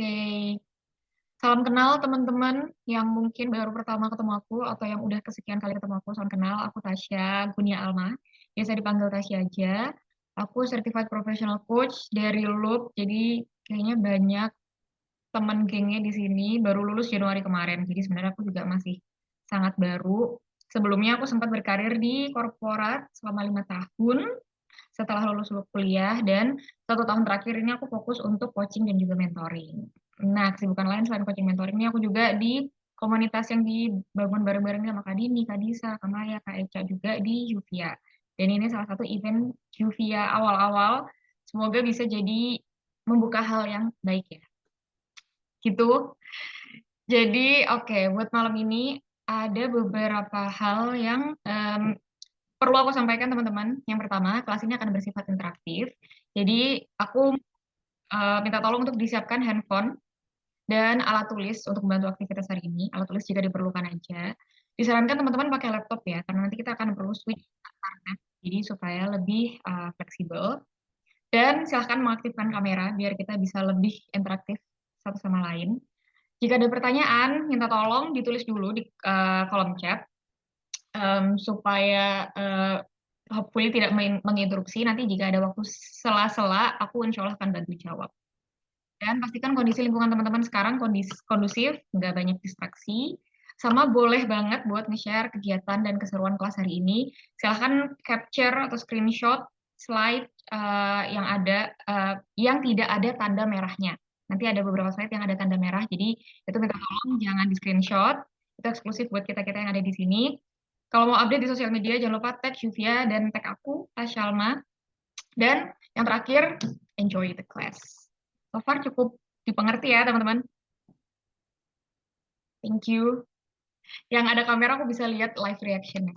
Oke, salam kenal teman-teman yang mungkin baru pertama ketemu aku atau yang udah kesekian kali ketemu aku. Salam kenal, aku Tasya Gunia Alma. Biasa dipanggil Tasya aja. Aku Certified Professional Coach dari Loop. Jadi kayaknya banyak teman gengnya di sini baru lulus Januari kemarin. Jadi sebenarnya aku juga masih sangat baru. Sebelumnya aku sempat berkarir di korporat selama 5 tahun setelah lulus kuliah dan 1 tahun terakhir ini aku fokus untuk coaching dan juga mentoring. Nah, kesibukan lain selain coaching mentoring ini aku juga di komunitas yang dibangun bareng-bareng sama Kak Dini, Kak Disa, Kak Maya, Kak Eca juga di Juvia. Dan ini salah satu event Juvia awal-awal. Semoga bisa jadi membuka hal yang baik ya. Gitu. Jadi, oke, buat malam ini ada beberapa hal yang perlu aku sampaikan teman-teman. Yang pertama, kelas ini akan bersifat interaktif. Jadi aku minta tolong untuk disiapkan handphone dan alat tulis untuk membantu aktivitas hari ini. Alat tulis jika diperlukan aja. Disarankan teman-teman pakai laptop ya, karena nanti kita akan perlu switch antar jadi supaya lebih fleksibel. Dan silahkan mengaktifkan kamera biar kita bisa lebih interaktif satu sama lain. Jika ada pertanyaan, minta tolong ditulis dulu di kolom chat supaya hopefully tidak menginterupsi. Nanti jika ada waktu sela-sela, aku insya Allah akan bantu jawab. Dan pastikan kondisi lingkungan teman-teman sekarang kondusif, nggak banyak distraksi. Sama boleh banget buat nge-share kegiatan dan keseruan kelas hari ini. Silahkan capture atau screenshot slide yang ada, yang tidak ada tanda merahnya. Nanti ada beberapa slide yang ada tanda merah, jadi itu minta tolong jangan di screenshot. Itu eksklusif buat kita-kita yang ada di sini. Kalau mau update di sosial media, jangan lupa tag Juvia dan tag aku, Tashalma. Dan yang terakhir, enjoy the class. So far cukup dipengerti ya, teman-teman. Thank you. Yang ada kamera aku bisa lihat live reaction-nya.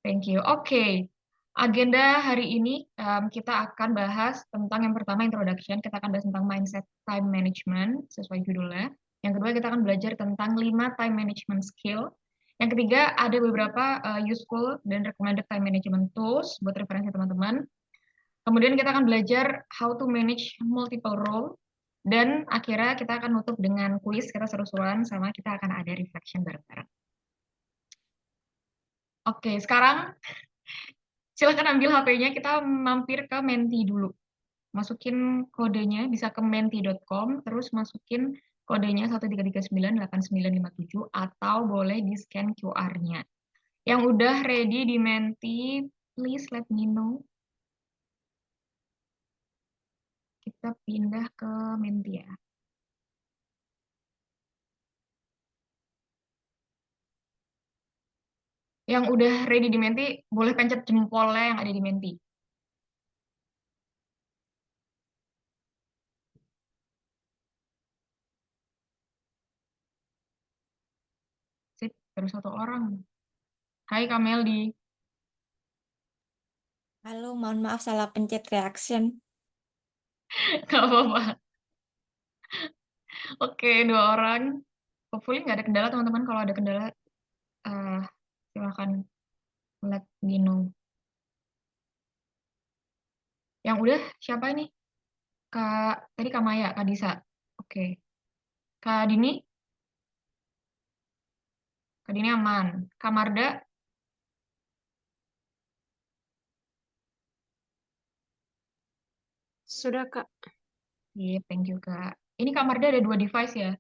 Thank you. Oke. Agenda hari ini kita akan bahas tentang yang pertama introduction. Kita akan bahas tentang mindset time management sesuai judulnya. Yang kedua kita akan belajar tentang 5 time management skill. Yang ketiga ada beberapa useful dan recommended time management tools buat referensi teman-teman. Kemudian kita akan belajar how to manage multiple role. Dan akhirnya kita akan nutup dengan kuis, kita seru-seruan sama kita akan ada reflection bareng-bareng. Oke, sekarang silakan ambil HP-nya, kita mampir ke Menti dulu. Masukin kodenya, bisa ke menti.com, terus masukin kodenya 133989957 atau boleh di-scan QR-nya. Yang udah ready di Menti, please let me know. Kita pindah ke Menti ya. Yang udah ready di Menti, boleh pencet jempolnya yang ada di Menti. Sip, baru 1 orang. Hai Kak Meldi. Halo, mohon maaf salah pencet reaction. Gak apa-apa. Oke, 2 orang. Hopefully nggak ada kendala teman-teman. Kalau ada kendala, silakan let me know. Yang udah siapa ini? Tadi Kak Maya, Kak Disa. Oke. Kak Dini? Kak Dini aman. Kak Marda? Sudah, Kak. Iya, thank you, Kak. Ini Kak Marda ada 2 device ya?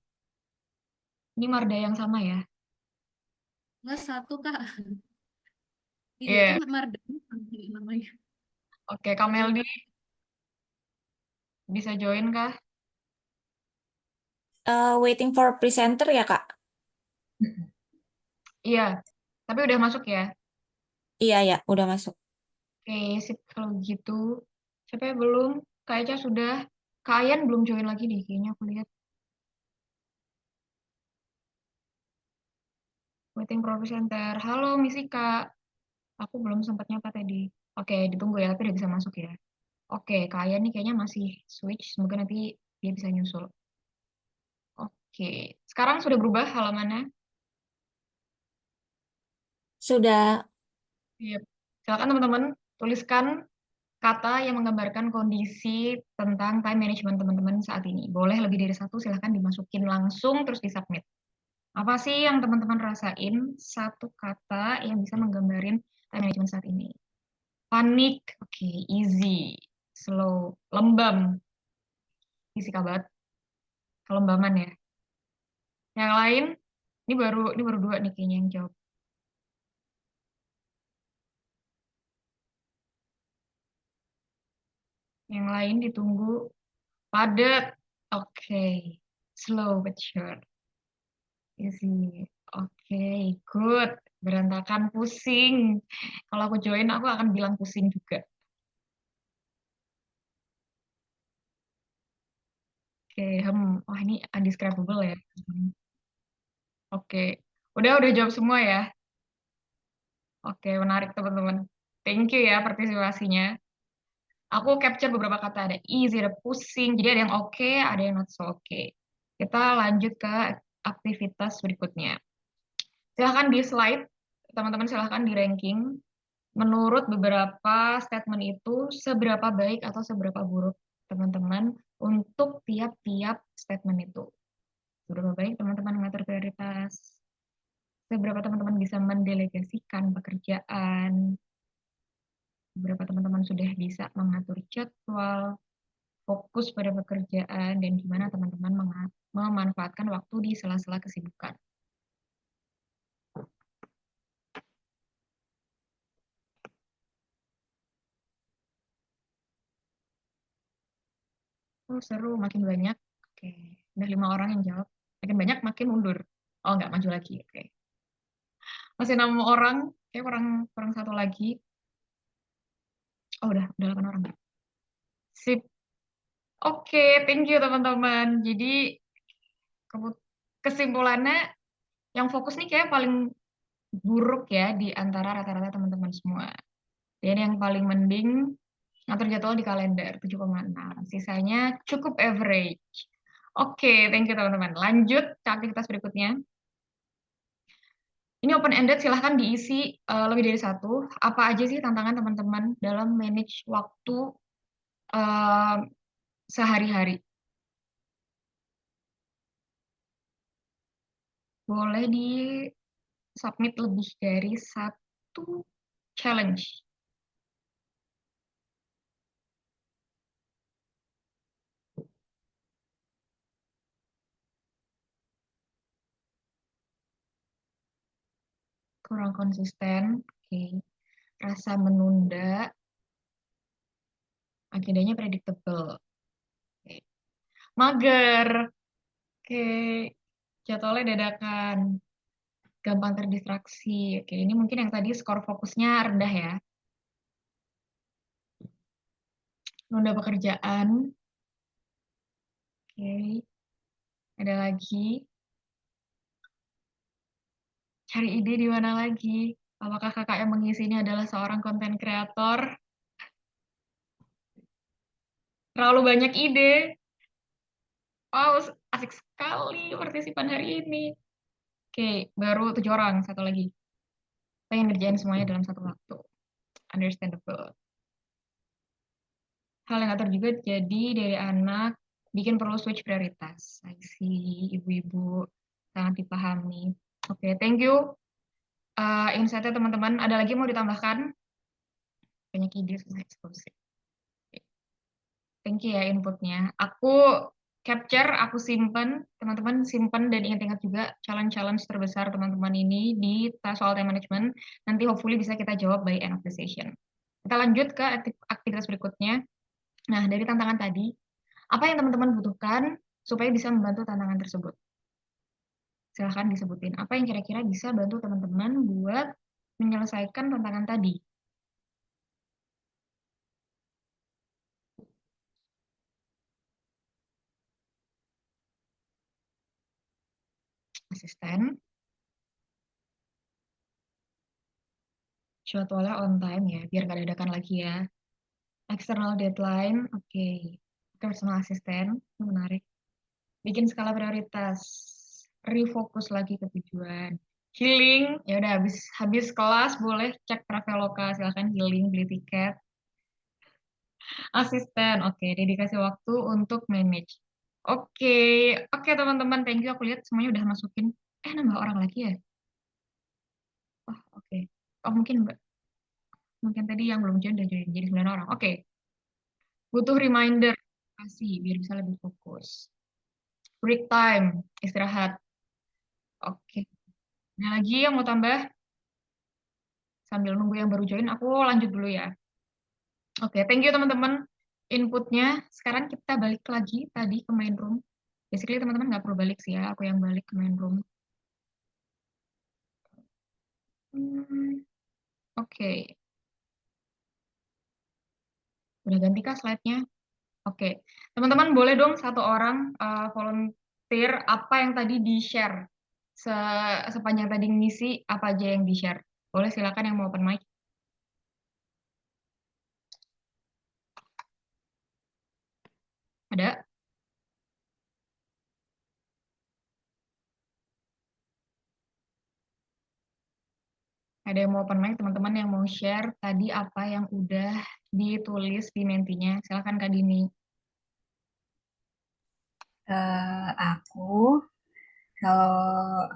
Ini Marda yang sama ya? Enggak, satu, Kak. Iya, Iya. kan Mardani namanya. Oke, Kak Meldi bisa join kah? Waiting for presenter ya, Kak? Iya, tapi udah masuk ya? Iya, ya, udah masuk. Oke, sip kalau gitu. Siapa yang belum? Kak Eca sudah. Kak Ayan belum join lagi nih, kayaknya aku lihat. Waiting for presenter. Halo, Misi Kak. Aku belum sempat nyapa tadi. Oke, ditunggu ya, tapi udah bisa masuk ya. Oke, Kak Ayan nih kayaknya masih switch. Semoga nanti dia bisa nyusul. Oke, sekarang sudah berubah halamannya? Sudah. Iya. Silakan teman-teman tuliskan kata yang menggambarkan kondisi tentang time management teman-teman saat ini. Boleh lebih dari satu, silahkan dimasukin langsung terus disubmit. Apa sih yang teman-teman rasain? Satu kata yang bisa menggambarin time management saat ini. Panik, oke, easy. Slow, lembam, isi kabat, kelembaman ya. Yang lain, ini baru dua nih kayaknya yang jawab. Yang lain ditunggu. Padat, oke. Slow but sure. Easy. Oke, good. Berantakan, pusing. Kalau aku join, aku akan bilang pusing juga. Oke, wah ini undescribable ya. Oke, udah jawab semua ya. Oke, menarik teman-teman. Thank you ya partisipasinya. Aku capture beberapa kata, ada easy, ada pusing, jadi ada yang oke, ada yang not so oke. Kita lanjut ke aktivitas berikutnya. Silahkan di slide, teman-teman silahkan di ranking. Menurut beberapa statement itu, seberapa baik atau seberapa buruk teman-teman untuk tiap-tiap statement itu. Seberapa baik teman-teman mengatur prioritas, seberapa teman-teman bisa mendelegasikan pekerjaan, beberapa teman-teman sudah bisa mengatur jadwal, fokus pada pekerjaan, dan gimana teman-teman memanfaatkan waktu di sela-sela kesibukan. Oh, seru, makin banyak. Oke, udah 5 orang yang jawab. Makin banyak, makin mundur. Oh, nggak maju lagi. Oke. Masih 6 orang, kayak kurang satu lagi. Oh, udah 8 orang. Sip. Oke, thank you teman-teman. Jadi kesimpulannya yang fokus nih kayak paling buruk ya di antara rata-rata teman-teman semua. Dan yang paling mending ngatur jadwal di kalender 7,6. Sisanya cukup average. Oke, thank you teman-teman. Lanjut ke aktivitas berikutnya. Ini open-ended, silahkan diisi lebih dari satu. Apa aja sih tantangan teman-teman dalam manage waktu sehari-hari? Boleh di-submit lebih dari satu challenge. Kurang konsisten, oke. Rasa menunda, agendanya predictable. Oke. Mager, oke. Jadwalnya dadakan, gampang terdistraksi. Oke, ini mungkin yang tadi skor fokusnya rendah ya. Nunda pekerjaan. Oke. Ada lagi. Cari ide di mana lagi? Apakah kakak yang mengisi ini adalah seorang konten kreator? Terlalu banyak ide. Wow, asik sekali partisipan hari ini. Oke, baru 7 orang, satu lagi. Pengen ngerjain semuanya dalam satu waktu. Understandable. Hal yang atur juga jadi dari anak, bikin perlu switch prioritas. I see, ibu-ibu sangat dipahami. Oke, thank you. Insight-nya teman-teman, ada lagi yang mau ditambahkan? Banyak ide, susah eksekusi. Thank you ya inputnya. Aku capture, aku simpen, teman-teman simpen dan ingat-ingat juga challenge-challenge terbesar teman-teman ini di soal time management. Nanti hopefully bisa kita jawab by end of the session. Kita lanjut ke aktivitas berikutnya. Nah, dari tantangan tadi, apa yang teman-teman butuhkan supaya bisa membantu tantangan tersebut? Silahkan disebutin. Apa yang kira-kira bisa bantu teman-teman buat menyelesaikan tantangan tadi? Asisten, jadwalnya on time ya, biar nggak dadakan lagi ya. External deadline, oke. Personal assistant, menarik. Bikin skala prioritas, refocus lagi ke tujuan. Healing, ya udah habis kelas boleh cek Traveloka, silakan healing, beli tiket. Asisten, oke, dedikasi waktu untuk manage. Oke, oke teman-teman, thank you. Aku lihat semuanya udah masukin. Nambah orang lagi ya? Oh, oke. Oh, mungkin tadi yang belum join udah join jadi 9 orang. Oke, butuh reminder kasih biar bisa lebih fokus. Break time, istirahat. Oke. Ada lagi yang mau tambah? Sambil nunggu yang baru join, aku lanjut dulu ya. Oke, thank you teman-teman inputnya. Sekarang kita balik lagi tadi ke main room. Basically teman-teman nggak perlu balik sih ya, aku yang balik ke main room. Oke, udah ganti kah slide-nya? Oke, teman-teman boleh dong satu orang volunteer apa yang tadi di-share. Sepanjang tadi ngisi, apa aja yang di-share. Boleh silakan yang mau open mic. Ada? Ada yang mau open mic, teman-teman yang mau share tadi apa yang udah ditulis di mentinya. Silakan Kak Dini. Aku kalau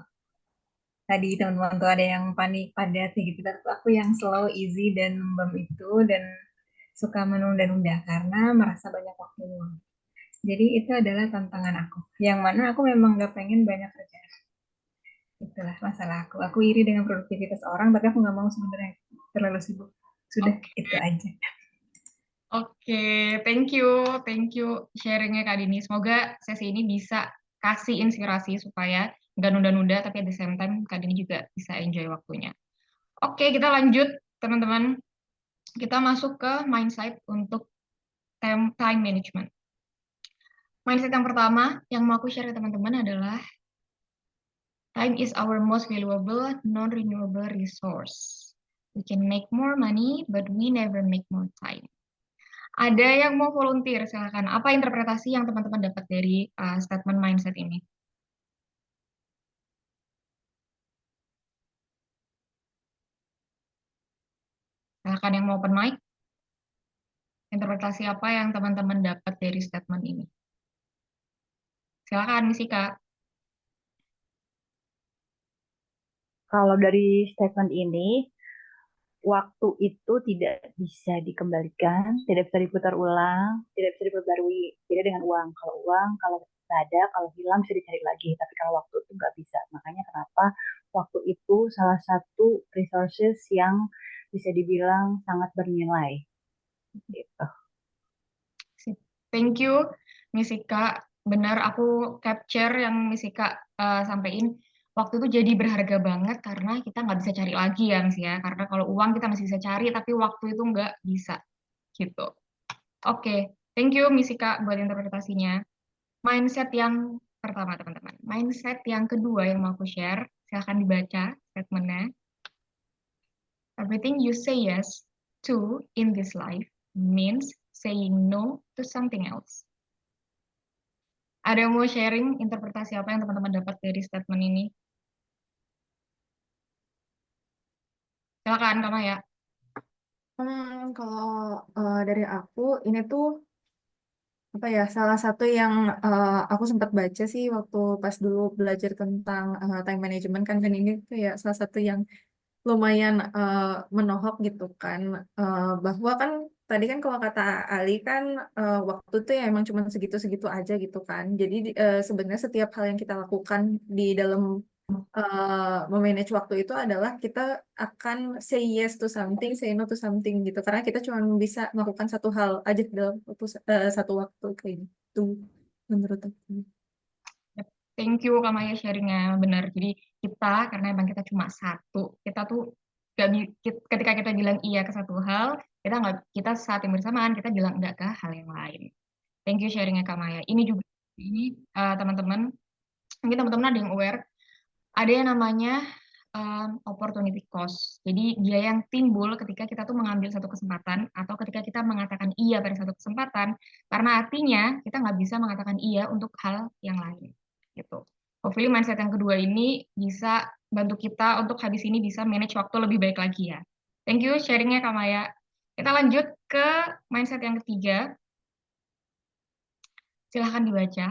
tadi teman-teman tuh ada yang panik padat gitu, tapi aku yang slow, easy dan lembam itu dan suka menunda-nunda karena merasa banyak waktu luang. Jadi itu adalah tantangan aku. Yang mana aku memang gak pengen banyak kerjaan. Itulah masalah aku. Aku iri dengan produktivitas orang, tapi aku nggak mau sebenarnya terlalu sibuk. Sudah, itu aja. Oke, thank you sharingnya Kak Dini. Semoga sesi ini bisa kasih inspirasi supaya nggak nunda-nunda, tapi at the same time Kak Dini juga bisa enjoy waktunya. Oke, kita lanjut teman-teman. Kita masuk ke mindset untuk time management. Mindset yang pertama yang mau aku share ke teman-teman adalah time is our most valuable, non-renewable resource. We can make more money, but we never make more time. Ada yang mau volunteer, silakan. Apa interpretasi yang teman-teman dapat dari statement mindset ini? Silakan yang mau open mic. Interpretasi apa yang teman-teman dapat dari statement ini? Silakan, Misi Kak. Kalau dari statement ini, waktu itu tidak bisa dikembalikan, tidak bisa diputar ulang, tidak bisa diperbarui. Beda dengan uang. Kalau uang, kalau ada, kalau hilang bisa dicari lagi. Tapi kalau waktu itu nggak bisa. Makanya kenapa waktu itu salah satu resources yang bisa dibilang sangat bernilai. Gitu. Thank you, Misika. Benar, aku capture yang Misika sampaikan. Waktu itu jadi berharga banget karena kita nggak bisa cari lagi ya, Mis ya. Karena kalau uang kita masih bisa cari, tapi waktu itu nggak bisa. Gitu. Oke, thank you Misika buat interpretasinya. Mindset yang pertama, teman-teman. Mindset yang kedua yang mau aku share, silahkan dibaca statementnya. Everything you say yes to in this life means saying no to something else. Ada yang mau sharing interpretasi apa yang teman-teman dapat dari statement ini? Silakan, Kak Maya. Kalau dari aku ini tuh apa ya, salah satu yang aku sempat baca sih waktu pas dulu belajar tentang time management kan, dan ini tuh ya salah satu yang lumayan menohok gitu kan. Bahwa kan tadi kan kalau kata Ali kan waktu tuh ya emang cuma segitu-segitu aja gitu kan. Jadi sebenarnya setiap hal yang kita lakukan di dalam memanage waktu itu adalah kita akan say yes to something, say no to something gitu. Karena kita cuma bisa melakukan satu hal aja dalam satu waktu kayak gitu menurut aku. Thank you Kak Maya sharingnya, benar. Jadi kita, karena emang kita cuma satu, kita tuh ketika kita bilang iya ke satu hal, kita saat yang bersamaan kita bilang enggak ke hal yang lain. Thank you sharingnya Kak Maya. Ini juga teman-teman, mungkin teman-teman ada yang aware, ada yang namanya opportunity cost. Jadi dia yang timbul ketika kita tuh mengambil satu kesempatan atau ketika kita mengatakan iya pada satu kesempatan, karena artinya kita nggak bisa mengatakan iya untuk hal yang lain. Gitu. Hopefully mindset yang kedua ini bisa bantu kita untuk habis ini bisa manage waktu lebih baik lagi ya. Thank you sharingnya Kak Maya. Kita lanjut ke mindset yang ketiga. Silahkan dibaca.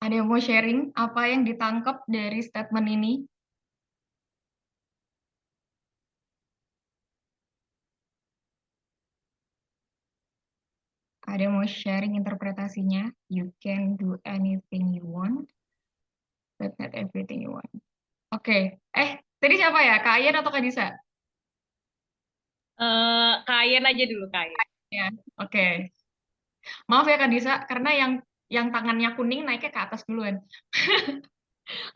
Ada yang mau sharing apa yang ditangkap dari statement ini? Ada yang mau sharing interpretasinya? You can do anything you want, but not everything you want. Oke. Tadi siapa ya? Kak Ayan atau Kak Disa? Kayen aja dulu, Kayen. Ya, oke. Maaf ya Kak Disa, karena yang tangannya kuning naiknya ke atas duluan.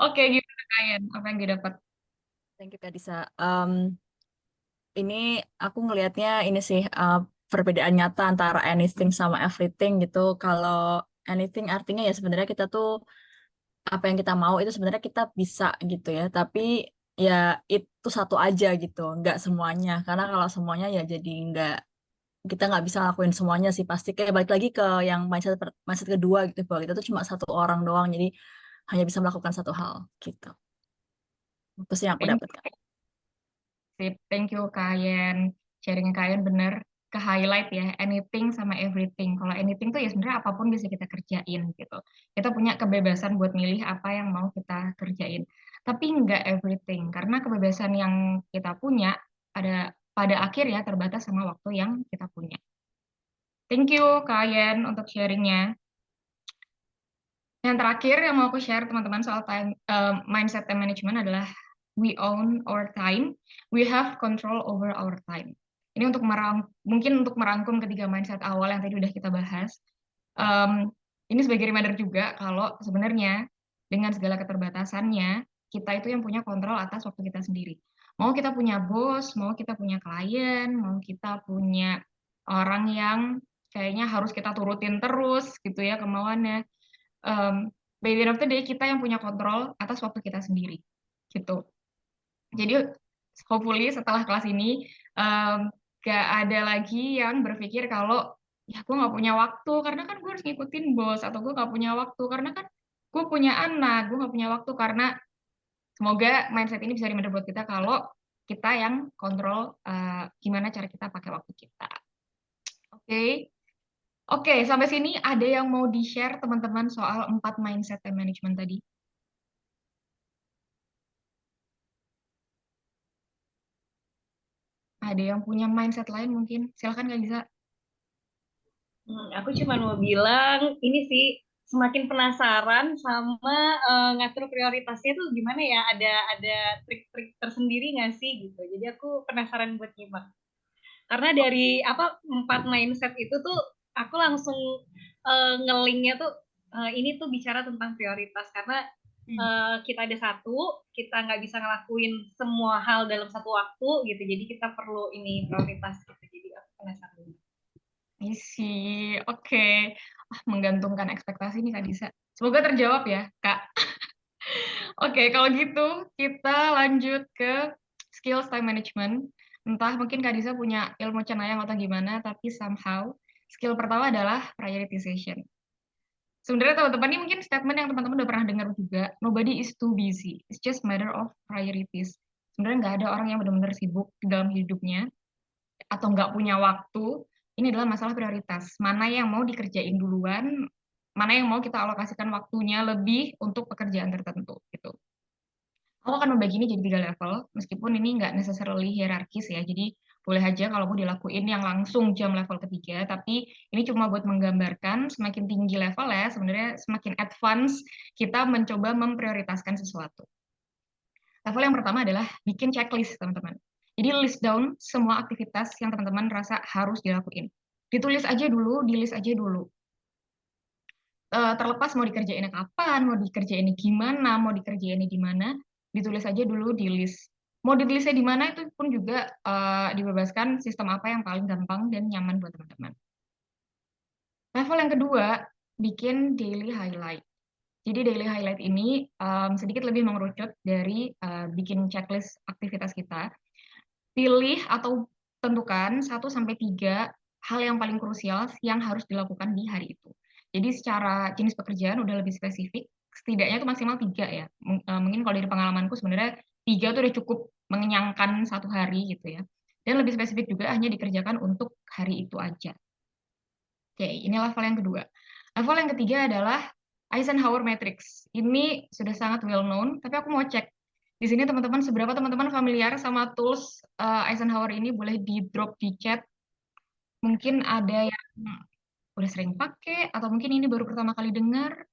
Oke, gimana Kak Ayan? Apa yang didapat? Thank you Kak Disa. Ini aku ngelihatnya ini sih perbedaan nyata antara anything sama everything gitu. Kalau anything artinya ya sebenarnya kita tuh apa yang kita mau itu sebenarnya kita bisa gitu ya. Tapi ya itu satu aja gitu, nggak semuanya. Karena kalau semuanya ya jadi kita nggak bisa lakuin semuanya sih pasti. Kayak balik lagi ke yang mindset kedua gitu bahwa kita tuh cuma satu orang doang, jadi hanya bisa melakukan satu hal gitu. Itu sih yang aku Thank dapatkan. Sip, thank you Kak Ayan. Sharing Kak Ayan bener ke highlight ya, anything sama everything. Kalau anything tuh ya sebenarnya apapun bisa kita kerjain gitu. Kita punya kebebasan buat milih apa yang mau kita kerjain. Tapi nggak everything, karena kebebasan yang kita punya pada akhir ya terbatas sama waktu yang kita punya. Thank you Kak Ayan untuk sharingnya. Yang terakhir yang mau aku share teman-teman soal mindset time management adalah we own our time, we have control over our time. Ini mungkin untuk merangkum ketiga mindset awal yang tadi udah kita bahas. Ini sebagai reminder juga kalau sebenarnya dengan segala keterbatasannya, kita itu yang punya kontrol atas waktu kita sendiri. Mau kita punya bos, mau kita punya klien, mau kita punya orang yang kayaknya harus kita turutin terus gitu ya kemauannya. By the end of the day, kita yang punya kontrol atas waktu kita sendiri gitu. Jadi hopefully setelah kelas ini gak ada lagi yang berpikir kalau ya gue nggak punya waktu karena kan gue harus ngikutin bos, atau gue nggak punya waktu karena kan gue punya anak, gue nggak punya waktu. Karena semoga mindset ini bisa reminder buat kita kalau kita yang kontrol gimana cara kita pakai waktu kita. Oke, sampai sini ada yang mau di-share teman-teman soal 4 mindset time management tadi? Ada yang punya mindset lain mungkin? Silakan Kak Lisa. Aku cuma mau bilang ini sih semakin penasaran sama ngatur prioritasnya tuh gimana ya? Ada trik-trik tersendiri nggak sih gitu? Jadi aku penasaran buat nyimak. Karena dari 4 mindset itu tuh aku langsung ngelingnya tuh ini tuh bicara tentang prioritas karena kita ada satu, kita nggak bisa ngelakuin semua hal dalam satu waktu gitu. Jadi kita perlu ini prioritas gitu. Jadi aku penasaran. Isi, oke. Menggantungkan ekspektasi nih Kak Disa. Semoga terjawab ya, Kak. Oke, kalau gitu kita lanjut ke skills time management. Entah mungkin Kak Disa punya ilmu cenayang atau gimana, tapi somehow skill pertama adalah prioritization. Sebenarnya teman-teman ini mungkin statement yang teman-teman udah pernah dengar juga. Nobody is too busy. It's just matter of priorities. Sebenarnya nggak ada orang yang benar-benar sibuk di dalam hidupnya atau nggak punya waktu. Ini adalah masalah prioritas. Mana yang mau dikerjain duluan, mana yang mau kita alokasikan waktunya lebih untuk pekerjaan tertentu gitu. Aku akan membagi ini jadi 3 level, meskipun ini nggak necessarily hierarkis ya. Jadi boleh aja kalau mau dilakuin yang langsung jam level ketiga, tapi ini cuma buat menggambarkan semakin tinggi level ya, sebenarnya semakin advance kita mencoba memprioritaskan sesuatu. Level yang pertama adalah bikin checklist, teman-teman. Jadi list down semua aktivitas yang teman-teman rasa harus dilakuin. Ditulis aja dulu, di list aja dulu. Terlepas mau dikerjainnya kapan, mau dikerjainnya gimana, mau dikerjainnya di mana, ditulis aja dulu di list. Mau ditulisnya di mana itu pun juga dibebaskan sistem apa yang paling gampang dan nyaman buat teman-teman. Level yang kedua, bikin daily highlight. Jadi daily highlight ini sedikit lebih mengerucut dari bikin checklist aktivitas kita. Pilih atau tentukan 1-3 hal yang paling krusial yang harus dilakukan di hari itu. Jadi secara jenis pekerjaan udah lebih spesifik, setidaknya itu maksimal 3 ya. Mungkin kalau dari pengalamanku sebenarnya 3 tuh udah cukup mengenyangkan satu hari gitu ya. Dan lebih spesifik juga hanya dikerjakan untuk hari itu aja. Oke, ini level yang kedua. Level yang ketiga adalah Eisenhower Matrix. Ini sudah sangat well known, tapi aku mau cek di sini teman-teman seberapa teman-teman familiar sama tools Eisenhower ini, boleh di drop di chat. Mungkin ada yang udah sering pakai atau mungkin ini baru pertama kali dengar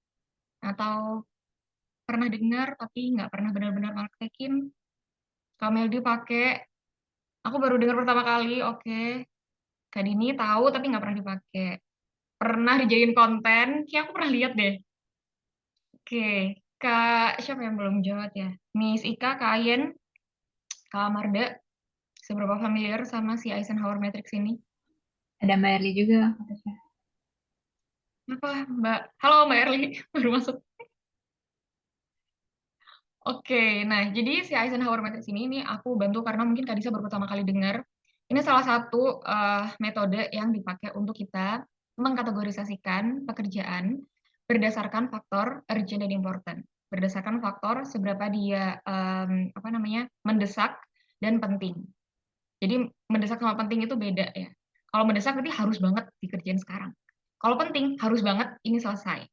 atau pernah dengar tapi nggak pernah benar-benar praktekin. Kak Meldi pakai, aku baru dengar pertama kali. Oke. Kak Dini tahu tapi nggak pernah dipakai. Pernah dijadiin konten, kayak aku pernah lihat deh. Oke, Kak, siapa yang belum jawab ya? Miss Ika, Kak Ayen, Kak Marda, seberapa familiar sama si Eisenhower Matrix ini? Ada Mbak Erli juga. Apa, Mbak? Halo, Mbak Erli, baru masuk. Oke, nah jadi si Eisenhower Matrix ini aku bantu karena mungkin Kak Disa baru pertama kali dengar. Ini salah satu metode yang dipakai untuk kita mengkategorisasikan pekerjaan berdasarkan faktor urgent dan important. Berdasarkan faktor seberapa dia mendesak dan penting. Jadi mendesak sama penting itu beda ya. Kalau mendesak berarti harus banget dikerjain sekarang. Kalau penting harus banget ini selesai.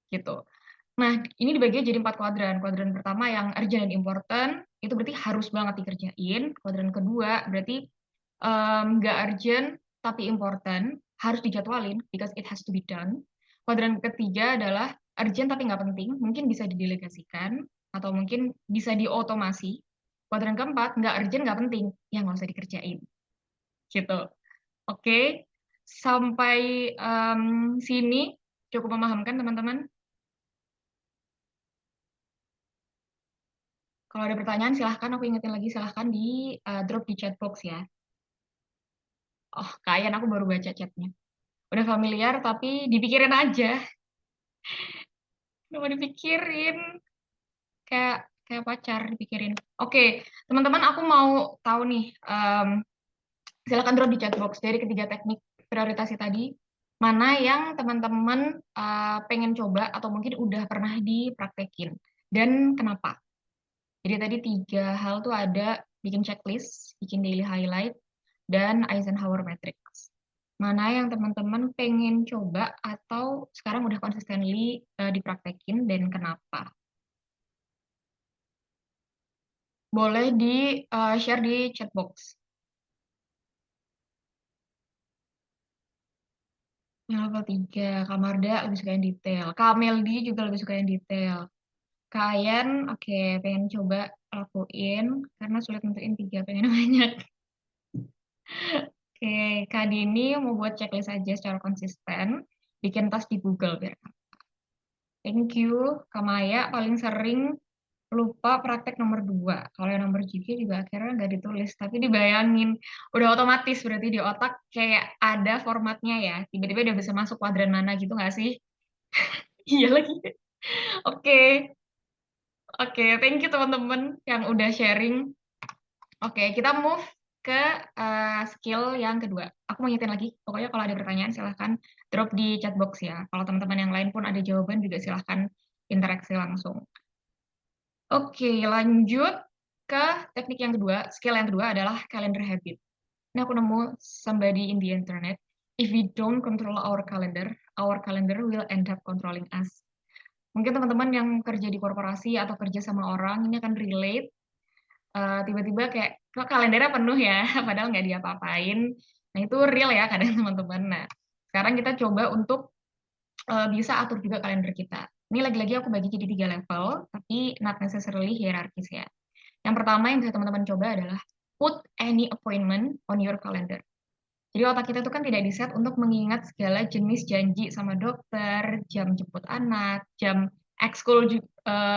Gitu. Nah, ini dibagi jadi 4 kuadran. Kuadran pertama yang urgent dan important, itu berarti harus banget dikerjain. Kuadran kedua berarti nggak urgent tapi important, harus dijadwalin because it has to be done. Kuadran ketiga adalah urgent tapi nggak penting, mungkin bisa didelegasikan atau mungkin bisa diotomasi. Kuadran keempat nggak urgent nggak penting, ya nggak usah dikerjain. Gitu. Oke, sampai sini cukup memahamkan teman-teman? Kalau ada pertanyaan silahkan, aku ingetin lagi, silahkan di drop di chat box ya. Oh, kayaknya aku baru baca chatnya. Udah familiar tapi dipikirin aja. Udah mau dipikirin. Kayak pacar dipikirin. Oke, teman-teman aku mau tahu nih, silahkan drop di chat box dari ketiga teknik prioritasi tadi, mana yang teman-teman pengen coba atau mungkin udah pernah dipraktekin dan kenapa. Jadi tadi 3 hal tuh ada bikin checklist, bikin daily highlight, dan Eisenhower Matrix. Mana yang teman-teman pengen coba atau sekarang udah consistently dipraktekin dan kenapa? Boleh di-share di chat box. Yang level 3, Kak Marda lebih suka yang detail. Kak Meldi juga lebih suka yang detail. Kak Ayan, oke, pengen coba lakuin karena sulit nentuin 3, pengen banyak. Oke, Kak Dini mau buat checklist aja secara konsisten, bikin tas di Google biar. Thank you, Kak Maya paling sering lupa praktek nomor 2. Kalau yang nomor 3 juga akhirnya nggak ditulis, tapi dibayangin. Udah otomatis berarti di otak kayak ada formatnya ya. Tiba-tiba udah bisa masuk kuadran mana gitu nggak sih? Iya lagi. Oke. Oke, thank you teman-teman yang udah sharing. Oke, kita move ke skill yang kedua. Aku mau ngingetin lagi, pokoknya kalau ada pertanyaan silahkan drop di chat box ya. Kalau teman-teman yang lain pun ada jawaban juga silahkan interaksi langsung. Oke, lanjut ke teknik yang kedua. Skill yang kedua adalah calendar habit. Ini aku nemu somebody in the internet. If we don't control our calendar will end up controlling us. Mungkin teman-teman yang kerja di korporasi atau kerja sama orang ini akan relate. Tiba-tiba kayak kok kalendernya penuh ya, padahal nggak diapa-apain. Nah itu real ya kadang teman-teman. Nah sekarang kita coba untuk bisa atur juga kalender kita. Ini lagi-lagi aku bagi jadi 3 level, tapi not necessarily hierarkis ya. Yang pertama yang bisa teman-teman coba adalah put any appointment on your calendar. Jadi otak kita tuh kan tidak di-set untuk mengingat segala jenis janji sama dokter, jam jemput anak, jam ekskul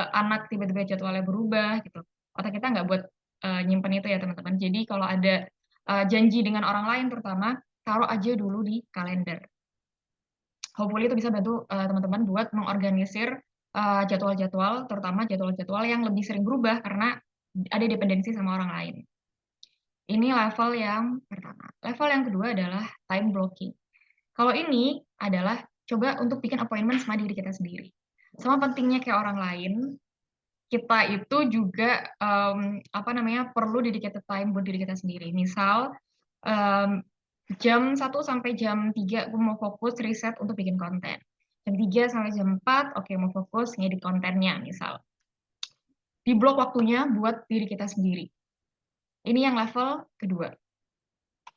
anak tiba-tiba jadwalnya berubah gitu. Otak kita nggak buat nyimpen itu ya teman-teman. Jadi kalau ada janji dengan orang lain terutama, taruh aja dulu di kalender. Hopefully itu bisa bantu teman-teman buat mengorganisir jadwal-jadwal, terutama jadwal-jadwal yang lebih sering berubah karena ada dependensi sama orang lain. Ini level yang pertama. Level yang kedua adalah time blocking. Kalau ini adalah coba untuk bikin appointment sama diri kita sendiri. Sama pentingnya kayak orang lain, kita itu juga perlu dedicated time buat diri kita sendiri. Misal jam 1 sampai jam 3 gue mau fokus riset untuk bikin konten. Jam 3 sampai jam 4, oke, mau fokus ngedit kontennya misal. Di blok waktunya buat diri kita sendiri. Ini yang level kedua.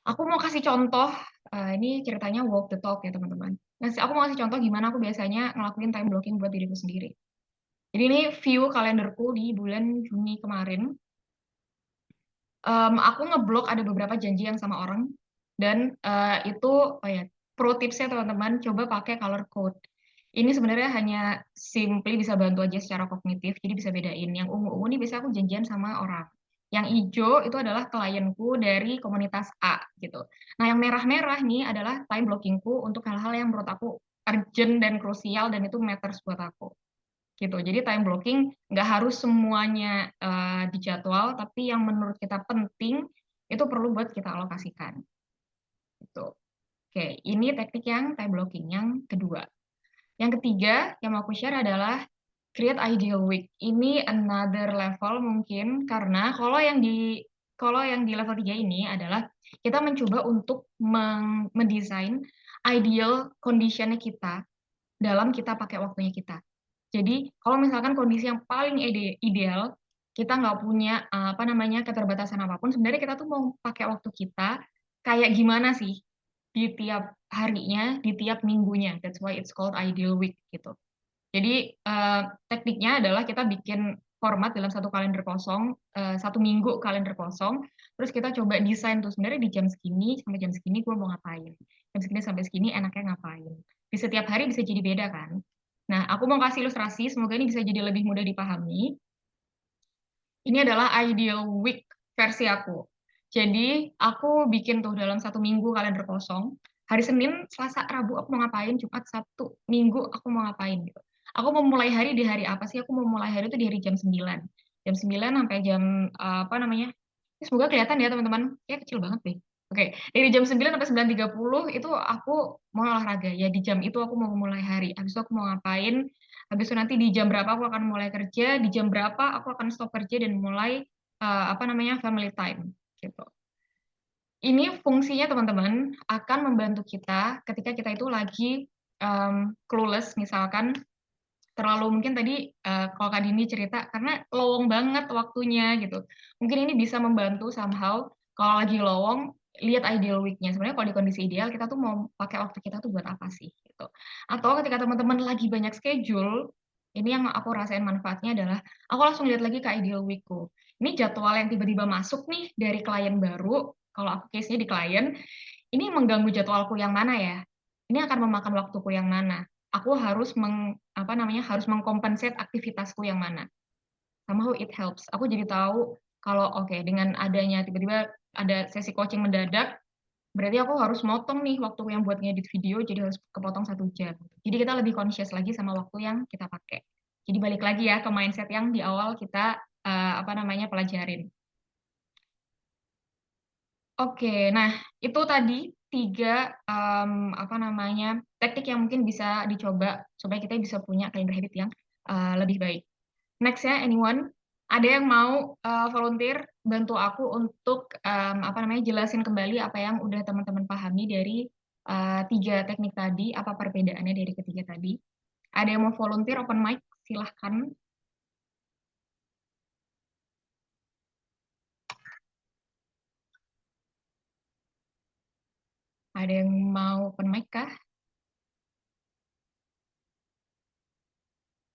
Aku mau kasih contoh, ini ceritanya walk the talk ya teman-teman. Nah, aku mau kasih contoh gimana aku biasanya ngelakuin time blocking buat diriku sendiri. Jadi ini view kalenderku di bulan Juni kemarin. Aku ngeblok ada beberapa janji yang sama orang, dan itu pro tipsnya teman-teman, coba pakai color code. Ini sebenarnya hanya simply bisa bantu aja secara kognitif, jadi bisa bedain. Yang ungu-ungu ini biasanya aku janjian sama orang. Yang hijau itu adalah klienku dari komunitas A gitu. Nah, yang merah-merah nih adalah time blockingku untuk hal-hal yang menurut aku urgent dan krusial dan itu matters buat aku gitu. Jadi time blocking nggak harus semuanya dijadwal, tapi yang menurut kita penting itu perlu buat kita alokasikan. Gitu. Oke, ini teknik yang time blocking yang kedua. Yang ketiga yang mau aku share adalah create ideal week. Ini another level mungkin karena kalau yang di level 3 ini adalah kita mencoba untuk mendesain ideal condition-nya kita dalam kita pakai waktunya kita. Jadi kalau misalkan kondisi yang paling ideal, kita nggak punya keterbatasan apapun, sebenarnya kita tuh mau pakai waktu kita kayak gimana sih di tiap harinya, di tiap minggunya. That's why it's called ideal week gitu. Jadi tekniknya adalah kita bikin format dalam satu kalender kosong, satu minggu kalender kosong, terus kita coba desain tuh sebenarnya di jam segini sampai jam segini gue mau ngapain, jam segini sampai segini enaknya ngapain. Di setiap hari bisa jadi beda kan. Nah, aku mau kasih ilustrasi, semoga ini bisa jadi lebih mudah dipahami. Ini adalah ideal week versi aku. Jadi, aku bikin tuh dalam satu minggu kalender kosong. Hari Senin, Selasa, Rabu aku mau ngapain, Jumat, Sabtu, Minggu aku mau ngapain gitu. Aku mau mulai hari di hari apa sih? Aku mau mulai hari itu di hari jam 9. Jam 9 sampai jam semoga kelihatan ya teman-teman. Ya kecil banget deh. Oke, dari jam 9 sampai 9.30 itu aku mau olahraga. Ya di jam itu aku mau mulai hari. Habis itu aku mau ngapain? Habis itu nanti di jam berapa aku akan mulai kerja, di jam berapa aku akan stop kerja dan mulai family time gitu. Ini fungsinya teman-teman akan membantu kita ketika kita itu lagi clueless misalkan terlalu mungkin tadi kalau Kak Dini cerita karena lowong banget waktunya gitu. Mungkin ini bisa membantu somehow kalau lagi lowong lihat ideal week-nya. Sebenarnya kalau di kondisi ideal kita tuh mau pakai waktu kita tuh buat apa sih gitu. Atau ketika teman-teman lagi banyak schedule, ini yang aku rasain manfaatnya adalah aku langsung lihat lagi ke ideal week-ku. Ini jadwal yang tiba-tiba masuk nih dari klien baru. Kalau aku case-nya di klien, ini mengganggu jadwalku yang mana ya? Ini akan memakan waktuku yang mana? Aku harus harus mengkompensate aktivitasku yang mana. Somehow it helps. Aku jadi tahu kalau dengan adanya tiba-tiba ada sesi coaching mendadak, berarti aku harus motong nih waktu yang buat ngedit video, jadi harus kepotong 1 jam. Jadi kita lebih conscious lagi sama waktu yang kita pakai. Jadi balik lagi ya ke mindset yang di awal kita pelajarin. Oke, nah itu tadi 3 teknik yang mungkin bisa dicoba supaya kita bisa punya calendar habit yang lebih baik. Next ya, anyone? Ada yang mau volunteer bantu aku untuk jelasin kembali apa yang udah teman-teman pahami dari 3 teknik tadi, apa perbedaannya dari ketiga tadi? Ada yang mau volunteer open mic? Silahkan. Ada yang mau open mic kah?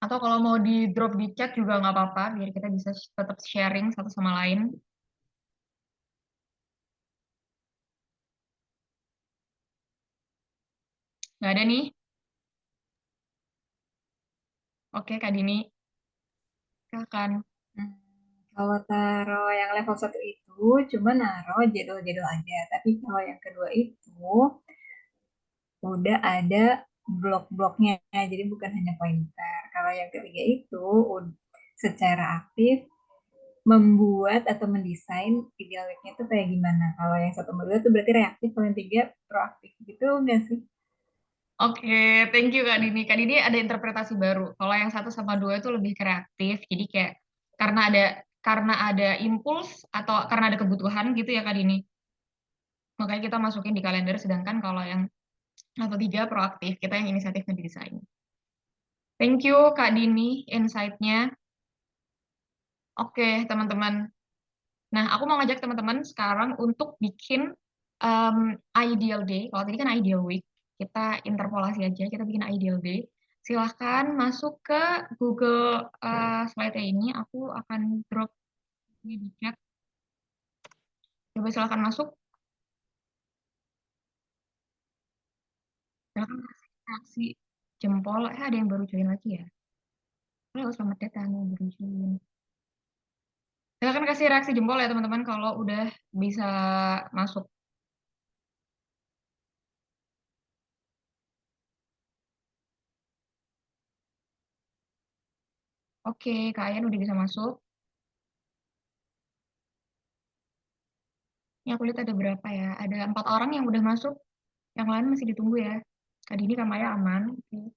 Atau kalau mau di drop di chat juga nggak apa-apa, biar kita bisa tetap sharing satu sama lain. Nggak ada nih? Oke, Kak Dini. Silakan. Kalau taruh yang level 1 itu cuma naruh jadwal-jadwal aja. Tapi kalau yang kedua itu udah ada blok-bloknya. Jadi bukan hanya pointer. Kalau yang ketiga itu secara aktif membuat atau mendesain ideal week-nya itu kayak gimana. Kalau yang 1 sama 2 itu berarti reaktif, kalau yang 3 proaktif gitu enggak sih? Oke, thank you Kak Dini. Kak Dini ada interpretasi baru. Kalau yang 1 sama 2 itu lebih kreatif. Jadi kayak karena ada impuls atau karena ada kebutuhan gitu ya Kak Dini. Makanya kita masukin di kalender. Sedangkan kalau yang 1 3 proaktif, kita yang inisiatif ngedesain. Thank you Kak Dini insight-nya. Oke teman-teman. Nah, aku mau ngajak teman-teman sekarang untuk bikin ideal day. Kalau tadi kan ideal week, kita interpolasi aja, kita bikin ideal day. Silahkan masuk ke Google Slide ini. Aku akan drop ini di chat. Coba silahkan masuk. Silahkan kasih reaksi jempol. Ada yang baru join lagi ya. Halo, selamat datang yang baru join. Silahkan kasih reaksi jempol ya teman-teman kalau udah bisa masuk. Oke, kalian udah bisa masuk. Ini aku lihat ada berapa ya? Ada 4 orang yang udah masuk. Yang lain masih ditunggu ya. Kak Dini kamarnya aman. Oke.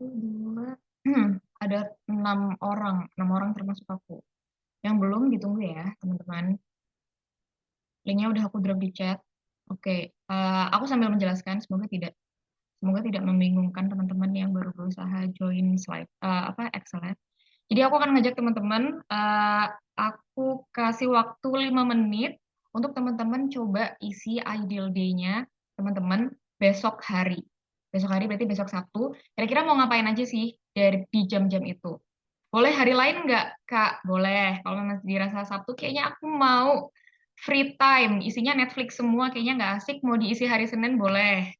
Satu, dua. Ada 6 orang. 6 orang termasuk aku. Yang belum ditunggu ya, teman-teman. Linknya udah aku drop di chat. Oke, aku sambil menjelaskan. Semoga tidak membingungkan teman-teman yang baru berusaha join slide Excel. Jadi aku akan ngajak teman-teman, aku kasih waktu 5 menit untuk teman-teman coba isi ideal day-nya teman-teman besok hari. Besok hari berarti besok Sabtu. Kira-kira mau ngapain aja sih di jam-jam itu? Boleh hari lain nggak, Kak? Boleh. Kalau memang dirasa Sabtu, kayaknya aku mau free time. Isinya Netflix semua, kayaknya nggak asik. Mau diisi hari Senin, boleh.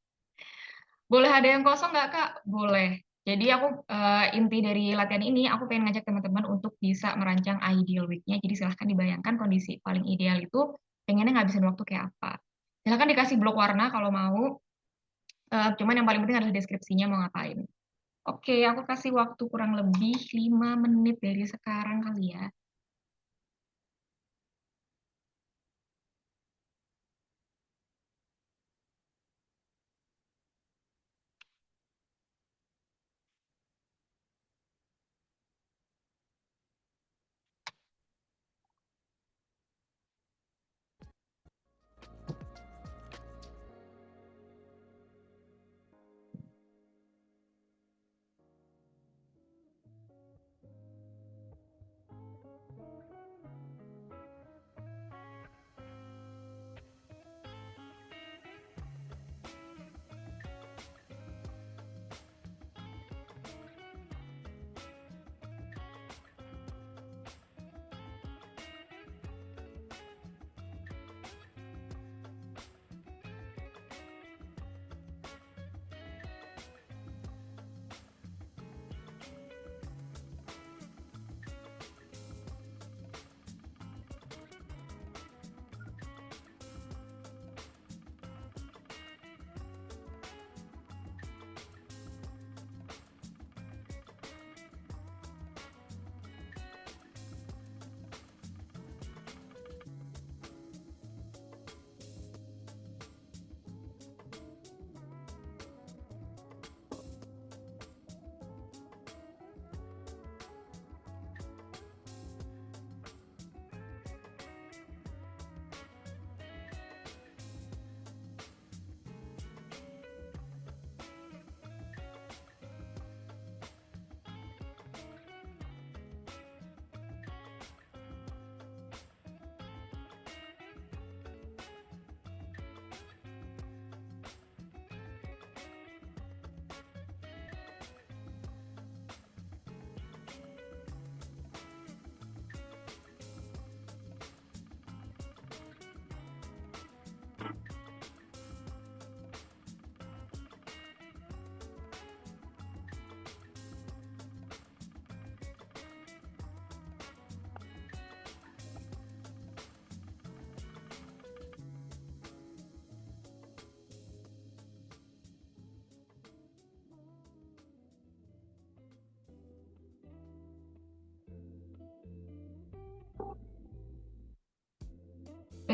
Boleh ada yang kosong nggak, Kak? Boleh. Jadi aku inti dari latihan ini, aku pengen ngajak teman-teman untuk bisa merancang ideal week-nya. Jadi silahkan dibayangkan kondisi paling ideal itu pengennya ngabisin waktu kayak apa. Silahkan dikasih blok warna kalau mau. Cuman yang paling penting adalah deskripsinya mau ngapain. Oke, aku kasih waktu kurang lebih 5 menit dari sekarang kali ya.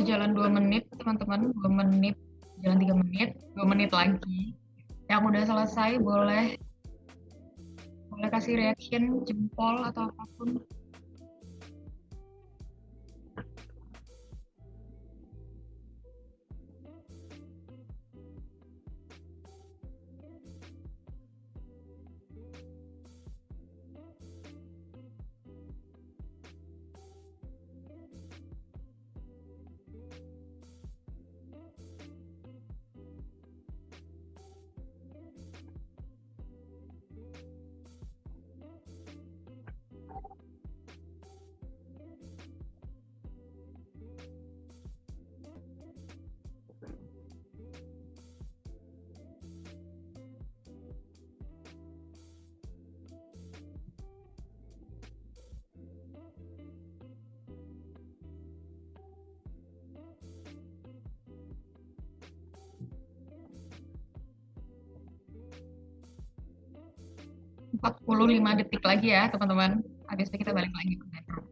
jalan 2 menit, teman-teman. 2 menit, jalan 3 menit, 2 menit lagi. Yang udah selesai boleh kasih reaction, jempol, atau apapun. Empat 45 detik lagi ya, teman-teman. Habis itu kita balik lagi ke bedroom.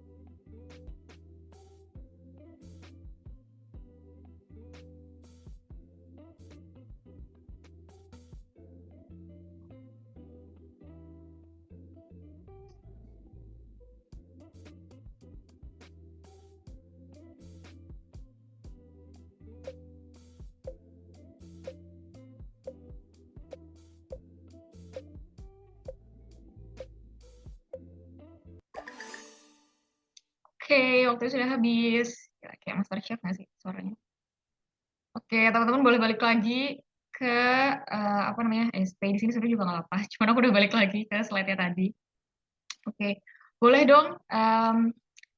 Oke, waktu sudah habis. Ya, kayak MasterChef nggak sih suaranya? Oke, teman-teman boleh balik lagi ke apa namanya? Stay di sini sebenarnya juga nggak apa-apa. Cuman aku udah balik lagi ke slide-nya tadi. Oke, boleh dong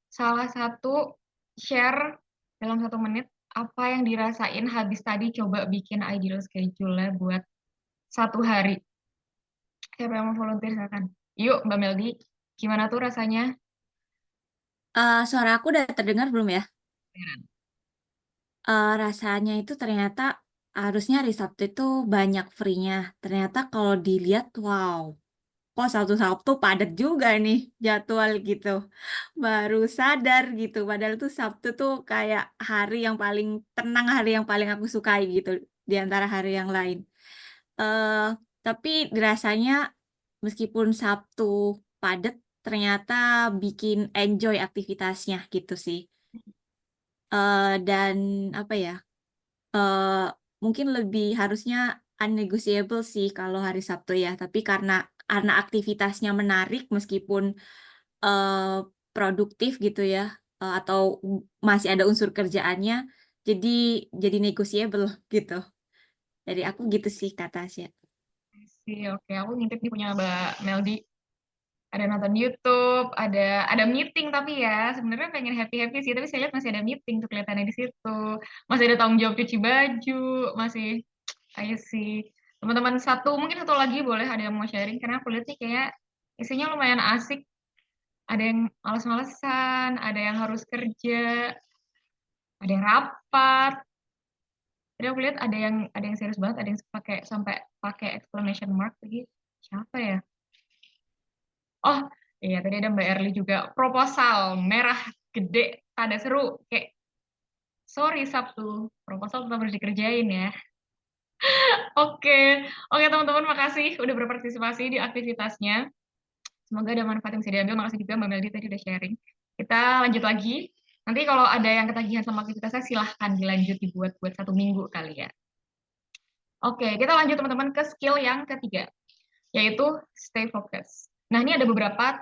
salah satu share dalam 1 menit apa yang dirasain habis tadi coba bikin ideal schedule-nya buat 1 hari. Siapa yang mau volunteer silakan. Yuk, Mbak Meldi, gimana tuh rasanya? Suara aku udah terdengar belum ya? Rasanya itu ternyata harusnya hari Sabtu itu banyak free-nya. Ternyata kalau dilihat, wow, kok Sabtu padat juga nih jadwal gitu. Baru sadar gitu, padahal tuh Sabtu tuh kayak hari yang paling tenang, hari yang paling aku sukai gitu di antara hari yang lain. Eh, tapi rasanya meskipun Sabtu padat, ternyata bikin enjoy aktivitasnya gitu sih. Dan apa ya? Mungkin lebih harusnya unnegotiable sih kalau hari Sabtu ya. Tapi karena aktivitasnya menarik meskipun eh, produktif gitu ya, atau masih ada unsur kerjaannya, jadi negotiable gitu. Dari aku gitu sih kata Tasya. Oke, aku ngintip nih punya Mbak Meldi. Ada nonton YouTube, ada meeting tapi ya sebenarnya pengen happy sih, tapi saya lihat masih ada meeting tuh kelihatannya di situ. Masih ada tanggung jawab cuci baju, masih ayo sih. Teman-teman mungkin satu lagi boleh ada yang mau sharing karena aku lihat sih kayak isinya lumayan asik. Ada yang males-malesan, ada yang harus kerja, ada yang rapat. Jadi aku lihat ada yang serius banget, ada yang sampai pakai exclamation mark lagi. Siapa ya? Oh, iya tadi ada Mbak Erli juga. Proposal merah gede, ada seru. Kayak, sorry Sabtu, proposal tetap harus dikerjain ya. Oke, teman-teman makasih udah berpartisipasi di aktivitasnya. Semoga ada manfaat yang bisa diambil. Makasih juga Mbak Meldi tadi udah sharing. Kita lanjut lagi. Nanti kalau ada yang ketagihan sama aktivitasnya, silahkan dilanjut dibuat 1 minggu kali ya. Oke, kita lanjut teman-teman ke skill yang ketiga, yaitu stay focus. Nah, ini ada beberapa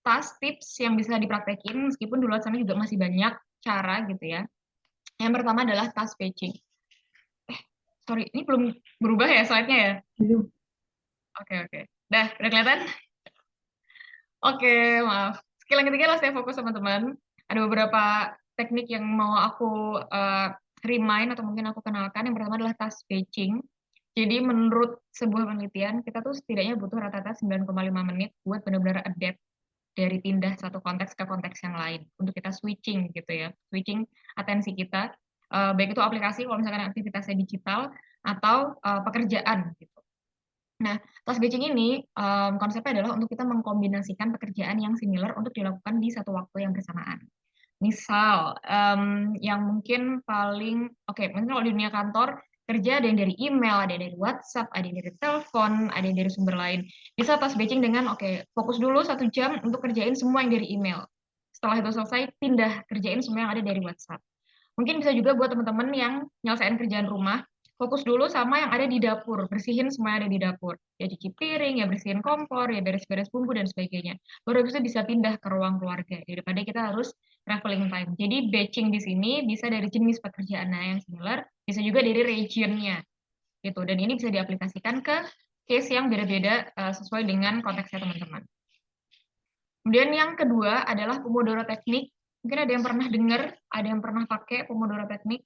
task tips yang bisa dipraktekin, meskipun di luar sana juga masih banyak cara gitu ya. Yang pertama adalah task batching. Sorry, ini belum berubah ya slide-nya ya? Belum. Oke. Udah kelihatan? Oke, maaf. Skill yang ketiga adalah stay fokus, teman-teman. Ada beberapa teknik yang mau aku remind atau mungkin aku kenalkan. Yang pertama adalah task batching. Jadi menurut sebuah penelitian, kita tuh setidaknya butuh rata-rata 9,5 menit buat benar-benar adapt dari pindah satu konteks ke konteks yang lain. Untuk kita switching gitu ya. Switching atensi kita, baik itu aplikasi kalau misalkan aktivitasnya digital, atau pekerjaan gitu. Nah, task batching ini konsepnya adalah untuk kita mengkombinasikan pekerjaan yang similar untuk dilakukan di satu waktu yang bersamaan. Misal, yang mungkin paling, mungkin kalau di dunia kantor, kerja ada yang dari email, ada yang dari WhatsApp, ada yang dari telepon, ada yang dari sumber lain. Bisa task batching dengan, fokus dulu 1 jam untuk kerjain semua yang dari email. Setelah itu selesai, pindah kerjain semua yang ada dari WhatsApp. Mungkin bisa juga buat teman-teman yang nyelesain kerjaan rumah, fokus dulu sama yang ada di dapur, bersihin semua yang ada di dapur. Ya cuci piring, ya bersihin kompor, ya beres-beres bumbu, dan sebagainya. Baru habis itu bisa pindah ke ruang keluarga, daripada kita harus traveling time. Jadi batching di sini bisa dari jenis pekerjaan yang similar, bisa juga dari region-nya. Gitu. Dan ini bisa diaplikasikan ke case yang beda-beda sesuai dengan konteksnya teman-teman. Kemudian yang kedua adalah Pomodoro Technique. Mungkin ada yang pernah dengar, ada yang pernah pakai Pomodoro Technique.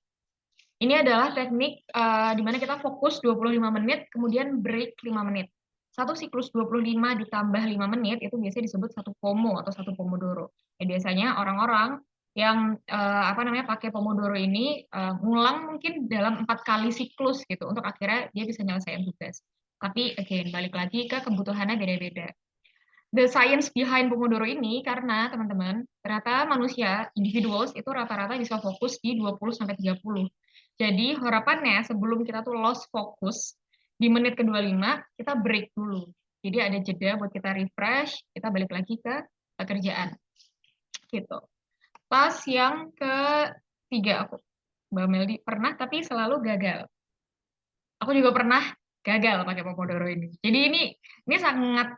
Ini adalah teknik di mana kita fokus 25 menit, kemudian break 5 menit. Satu siklus 25 ditambah 5 menit, itu biasanya disebut satu Pomo atau satu Pomodoro. Ya, biasanya orang-orang yang pakai Pomodoro ini ngulang mungkin dalam 4 kali siklus gitu, untuk akhirnya dia bisa nyelesain tugas. Tapi again, balik lagi ke kebutuhannya beda-beda. The science behind Pomodoro ini karena teman-teman, ternyata manusia, individuals itu rata-rata bisa fokus di 20-30. Jadi harapannya sebelum kita tuh lost focus, di menit ke-25 kita break dulu. Jadi ada jeda buat kita refresh, kita balik lagi ke pekerjaan. Gitu. Pas yang ketiga aku, Mbak Meldi pernah tapi selalu gagal. Aku juga pernah gagal pakai Pomodoro ini. Jadi ini sangat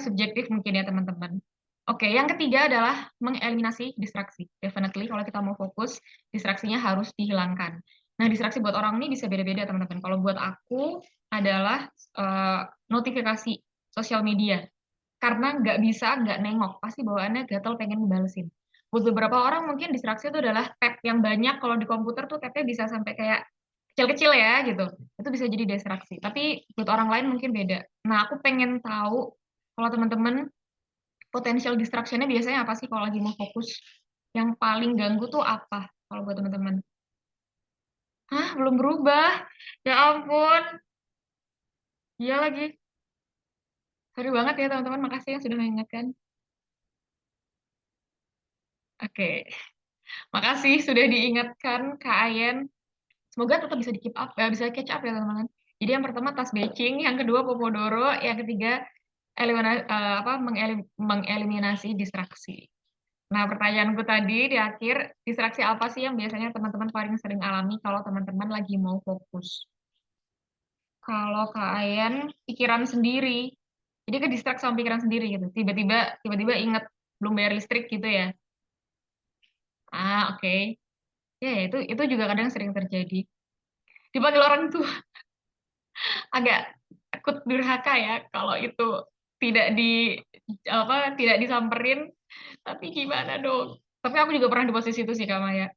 subjektif mungkin ya teman-teman. Oke, yang ketiga adalah mengeliminasi distraksi. Definitely kalau kita mau fokus, distraksinya harus dihilangkan. Nah, distraksi buat orang ini bisa beda-beda teman-teman. Kalau buat aku adalah notifikasi sosial media. Karena nggak bisa nggak nengok, pasti bawaannya gatel pengen ngebalesin. Buat beberapa orang mungkin distraksi itu adalah tab yang banyak. Kalau di komputer tuh tabnya bisa sampai kayak kecil-kecil ya gitu. Itu bisa jadi distraksi. Tapi buat orang lain mungkin beda. Nah, aku pengen tahu kalau teman-teman potensial distraction-nya biasanya apa sih kalau lagi mau fokus? Yang paling ganggu tuh apa kalau buat teman-teman? Hah, belum berubah? Ya ampun. Iya lagi. Sorry banget ya teman-teman, makasih yang sudah mengingatkan. Oke, makasih sudah diingatkan Kak Ayen. Semoga tetap bisa di-keep up, bisa catch up ya teman-teman. Jadi yang pertama task batching, yang kedua Pomodoro, yang ketiga mengeliminasi distraksi. Nah, pertanyaanku tadi di akhir, distraksi apa sih yang biasanya teman-teman paling sering alami kalau teman-teman lagi mau fokus? Kalau Kak Ayen, pikiran sendiri. Jadi ke distract sama pikiran sendiri gitu. Tiba-tiba inget belum bayar listrik gitu ya. Oke. Ya, itu juga kadang sering terjadi. Dipanggil orang tua agak takut durhaka ya kalau itu tidak tidak disamperin. Tapi gimana dong? Tapi aku juga pernah di posisi itu sih Kak Maya.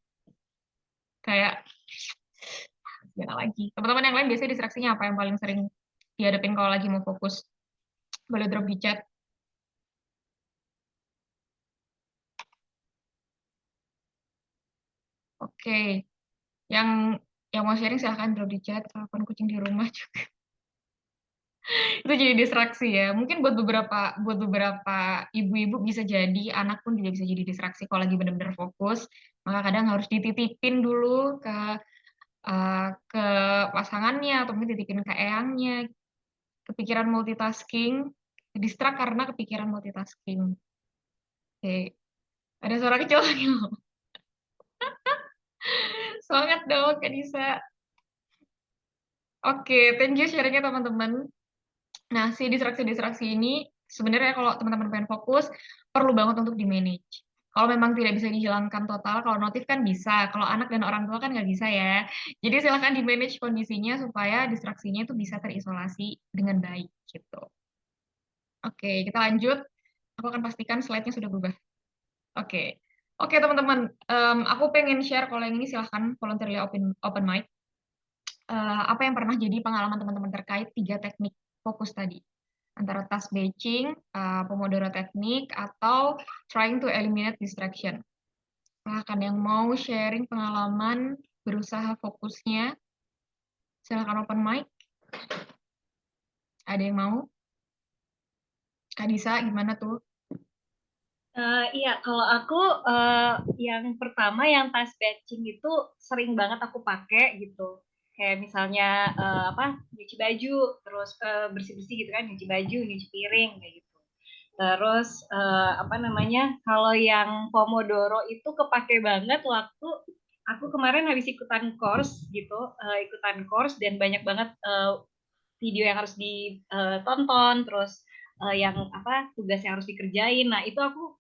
Kayak gimana lagi? Teman-teman yang lain biasanya distraksinya apa yang paling sering dihadapin kalau lagi mau fokus? Boleh drop di chat. Oke. Yang mau sharing silahkan drop di chat. Telepon kucing di rumah juga. Itu jadi distraksi ya. Mungkin buat beberapa ibu-ibu bisa jadi, anak pun juga bisa jadi distraksi kalau lagi benar-benar fokus. Maka kadang harus dititipin dulu ke pasangannya atau mungkin titipin ke eyangnya. Kepikiran multitasking, distract karena kepikiran multitasking. Oke. Ada suara kecil lagi loh. Semangat dong, Kak Nisa. Oke, thank you sharingnya teman-teman. Nah, si distraksi-distraksi ini sebenarnya kalau teman-teman pengen fokus, perlu banget untuk di-manage. Kalau memang tidak bisa dihilangkan total, kalau notif kan bisa, kalau anak dan orang tua kan nggak bisa ya. Jadi silahkan di-manage kondisinya supaya distraksinya itu bisa terisolasi dengan baik gitu. Oke, kita lanjut. Aku akan pastikan slide-nya sudah berubah. Oke. Oke, teman-teman. Aku pengen share kalau yang ini silahkan voluntarily open mic. Apa yang pernah jadi pengalaman teman-teman terkait 3 teknik fokus tadi? Antara task batching, Pomodoro teknik, atau trying to eliminate distraction. Silahkan yang mau sharing pengalaman berusaha fokusnya. Silahkan open mic. Ada yang mau? Kak Disa, gimana tuh? Iya, kalau aku yang pertama yang task batching itu sering banget aku pakai gitu. Kayak misalnya nyuci baju, terus bersih-bersih gitu kan, nyuci baju, nyuci piring kayak gitu. Terus kalau yang Pomodoro itu kepake banget waktu aku kemarin habis ikutan course gitu, ikutan course dan banyak banget video yang harus ditonton, terus yang tugas yang harus dikerjain. Nah, itu aku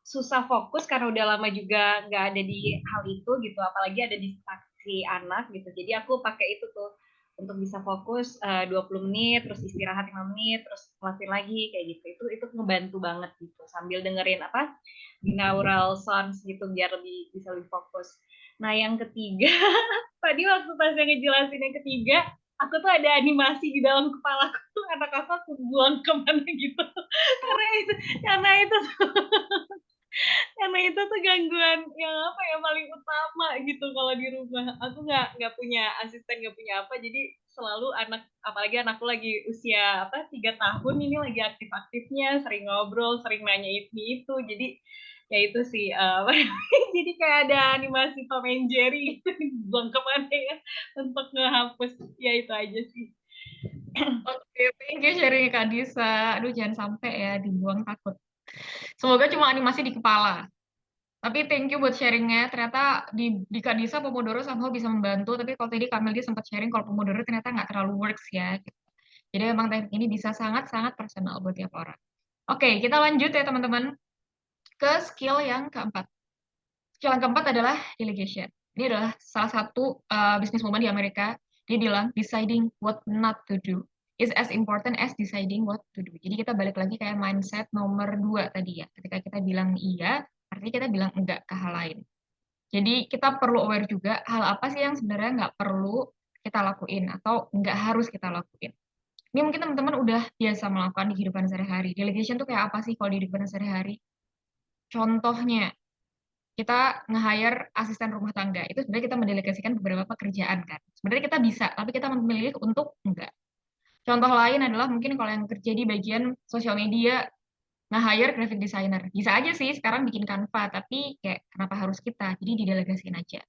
susah fokus karena udah lama juga nggak ada di hal itu gitu, apalagi ada distraksi anak gitu. Jadi aku pakai itu tuh untuk bisa fokus 20 menit, terus istirahat 5 menit, terus ngelakuin lagi kayak gitu. Itu ngebantu banget gitu sambil dengerin binaural sounds gitu biar bisa lebih fokus. Nah, yang ketiga, tadi waktu pas yang ngejelasin yang ketiga, aku tuh ada animasi di dalam kepala aku tuh anak aku buang kemana gitu. karena itu karena itu tuh gangguan yang paling utama gitu kalau di rumah. Aku nggak punya asisten, nggak punya apa, jadi selalu apalagi anakku lagi usia 3 tahun ini lagi aktif-aktifnya, sering ngobrol, sering nanya ini itu, jadi ya itu sih jadi kayak ada animasi Tom and Jerry gitu buang kemana ya untuk ngehapus, ya itu aja sih. Oke, thank you sharing Kak Disa. Aduh, jangan sampai ya dibuang, takut. Semoga cuma animasi di kepala. Tapi thank you buat sharingnya. Ternyata di Kak Disa Pomodoro somehow bisa membantu. Tapi kalau tadi Kamil dia sempat sharing kalau Pomodoro ternyata nggak terlalu works ya. Jadi emang teknik ini bisa sangat-sangat personal buat tiap orang. Oke, kita lanjut ya teman-teman ke skill yang keempat. Skill yang keempat adalah delegation. Ini adalah salah satu businesswoman di Amerika. Dia bilang, deciding what not to do is as important as deciding what to do. Jadi kita balik lagi kayak mindset nomor 2 tadi ya. Ketika kita bilang iya, artinya kita bilang enggak ke hal lain. Jadi kita perlu aware juga hal apa sih yang sebenarnya nggak perlu kita lakuin atau nggak harus kita lakuin. Ini mungkin teman-teman udah biasa melakukan di kehidupan sehari-hari. Delegation tuh kayak apa sih kalau di kehidupan sehari-hari? Contohnya, kita nge-hire asisten rumah tangga. Itu sebenarnya kita mendelegasikan beberapa pekerjaan kan. Sebenarnya kita bisa, tapi kita memilih untuk enggak. Contoh lain adalah mungkin kalau yang kerja di bagian sosial media, nge-hire graphic designer. Bisa aja sih sekarang bikin Canva, tapi kayak kenapa harus kita? Jadi didelegasiin aja.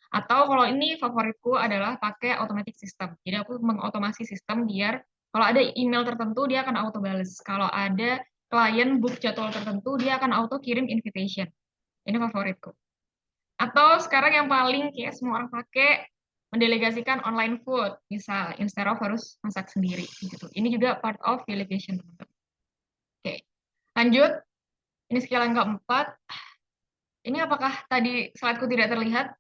Atau kalau ini favoritku adalah pakai automatic system. Jadi aku mengotomasi sistem biar kalau ada email tertentu dia akan auto bales. Kalau ada klien book jadwal tertentu dia akan auto kirim invitation. Ini favoritku. Atau sekarang yang paling kayak semua orang pakai mendelegasikan online food. Misal instead of harus masak sendiri gitu. Ini juga part of delegation, teman-teman. Oke. Lanjut. Ini skill yang keempat. Ini apakah tadi slide-ku tidak terlihat?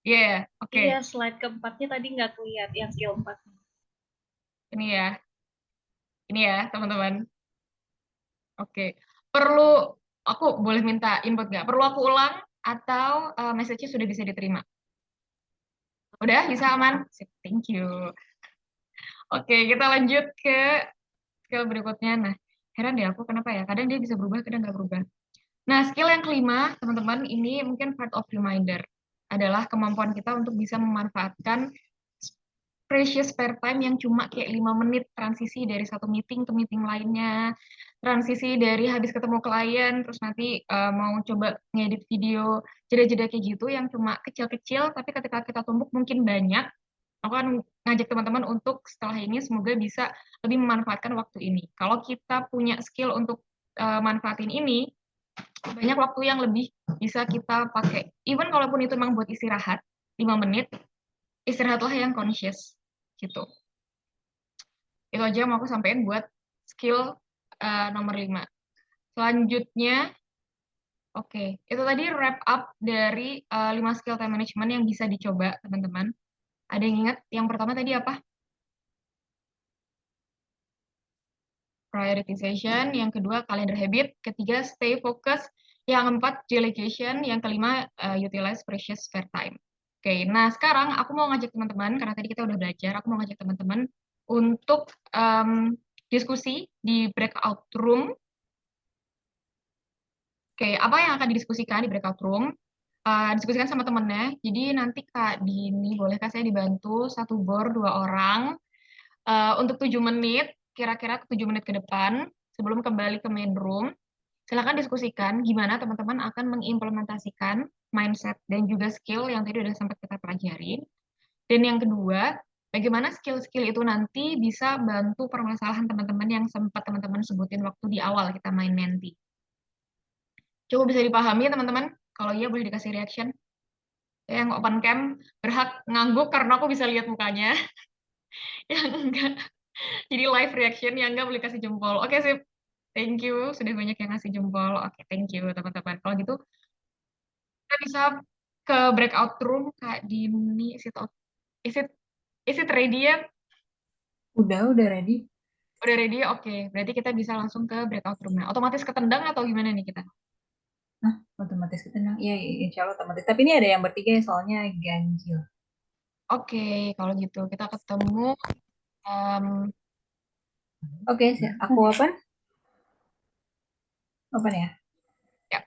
Iya, oke. Iya, slide keempatnya tadi nggak kelihatan yang skill 4. Ini ya, teman-teman. Oke. Perlu, aku boleh minta input nggak? Perlu aku ulang atau message-nya sudah bisa diterima? Udah, bisa aman? Sip, thank you. Oke, kita lanjut ke skill berikutnya. Nah, heran deh aku kenapa ya? Kadang dia bisa berubah, kadang nggak berubah. Nah, skill yang kelima, teman-teman, ini mungkin part of reminder. Adalah kemampuan kita untuk bisa memanfaatkan precious spare time yang cuma kayak 5 menit transisi dari satu meeting ke meeting lainnya, transisi dari habis ketemu klien, terus nanti mau coba ngedit video, jeda-jeda kayak gitu yang cuma kecil-kecil, tapi ketika kita tumbuk mungkin banyak. Aku akan ngajak teman-teman untuk setelah ini semoga bisa lebih memanfaatkan waktu ini. Kalau kita punya skill untuk manfaatin ini, banyak waktu yang lebih bisa kita pakai. Even kalaupun itu memang buat istirahat, 5 menit, istirahatlah yang conscious. Gitu. Itu aja yang mau aku sampaikan buat skill nomor 5. Selanjutnya, oke, itu tadi wrap up dari 5 skill time management yang bisa dicoba, teman-teman. Ada yang ingat? Yang pertama tadi apa? Prioritization. Yang kedua, calendar habit. Ketiga, stay focus. Yang 4, delegation. Yang kelima, utilize precious spare time. Oke, nah sekarang aku mau ngajak teman-teman, karena tadi kita udah belajar, aku mau ngajak teman-teman untuk diskusi di breakout room. Oke, apa yang akan didiskusikan di breakout room? Diskusikan sama temennya. Jadi nanti Kak Dini, bolehkah saya dibantu satu board 2 orang untuk 7 menit, kira-kira 7 menit ke depan. sebelum kembali ke main room, silakan diskusikan gimana teman-teman akan mengimplementasikan mindset dan juga skill yang tadi udah sempat kita pelajari. Dan yang kedua, bagaimana skill-skill itu nanti bisa bantu permasalahan teman-teman yang sempat teman-teman sebutin waktu di awal kita main Menti. Coba bisa dipahami teman-teman? Kalau iya boleh dikasih reaction. Yang open cam berhak ngangguk karena aku bisa lihat mukanya. Yang enggak, jadi live reaction. Yang enggak boleh kasih jempol. Oke, sip. Thank you. Sudah banyak yang ngasih jempol. Oke, thank you teman-teman. Kalau gitu, kita bisa ke breakout room Kak Dini. Is it, is it ready ya? Udah ready. Udah ready? Oke. Berarti kita bisa langsung ke breakout room. Nah, otomatis ketendang atau gimana nih kita? Nah, otomatis ketenang. Iya, insya Allah otomatis. Tapi ini ada yang bertiga ya, soalnya ganjil. Oke, kalau gitu kita ketemu. Oke, aku open? Open ya? Ya.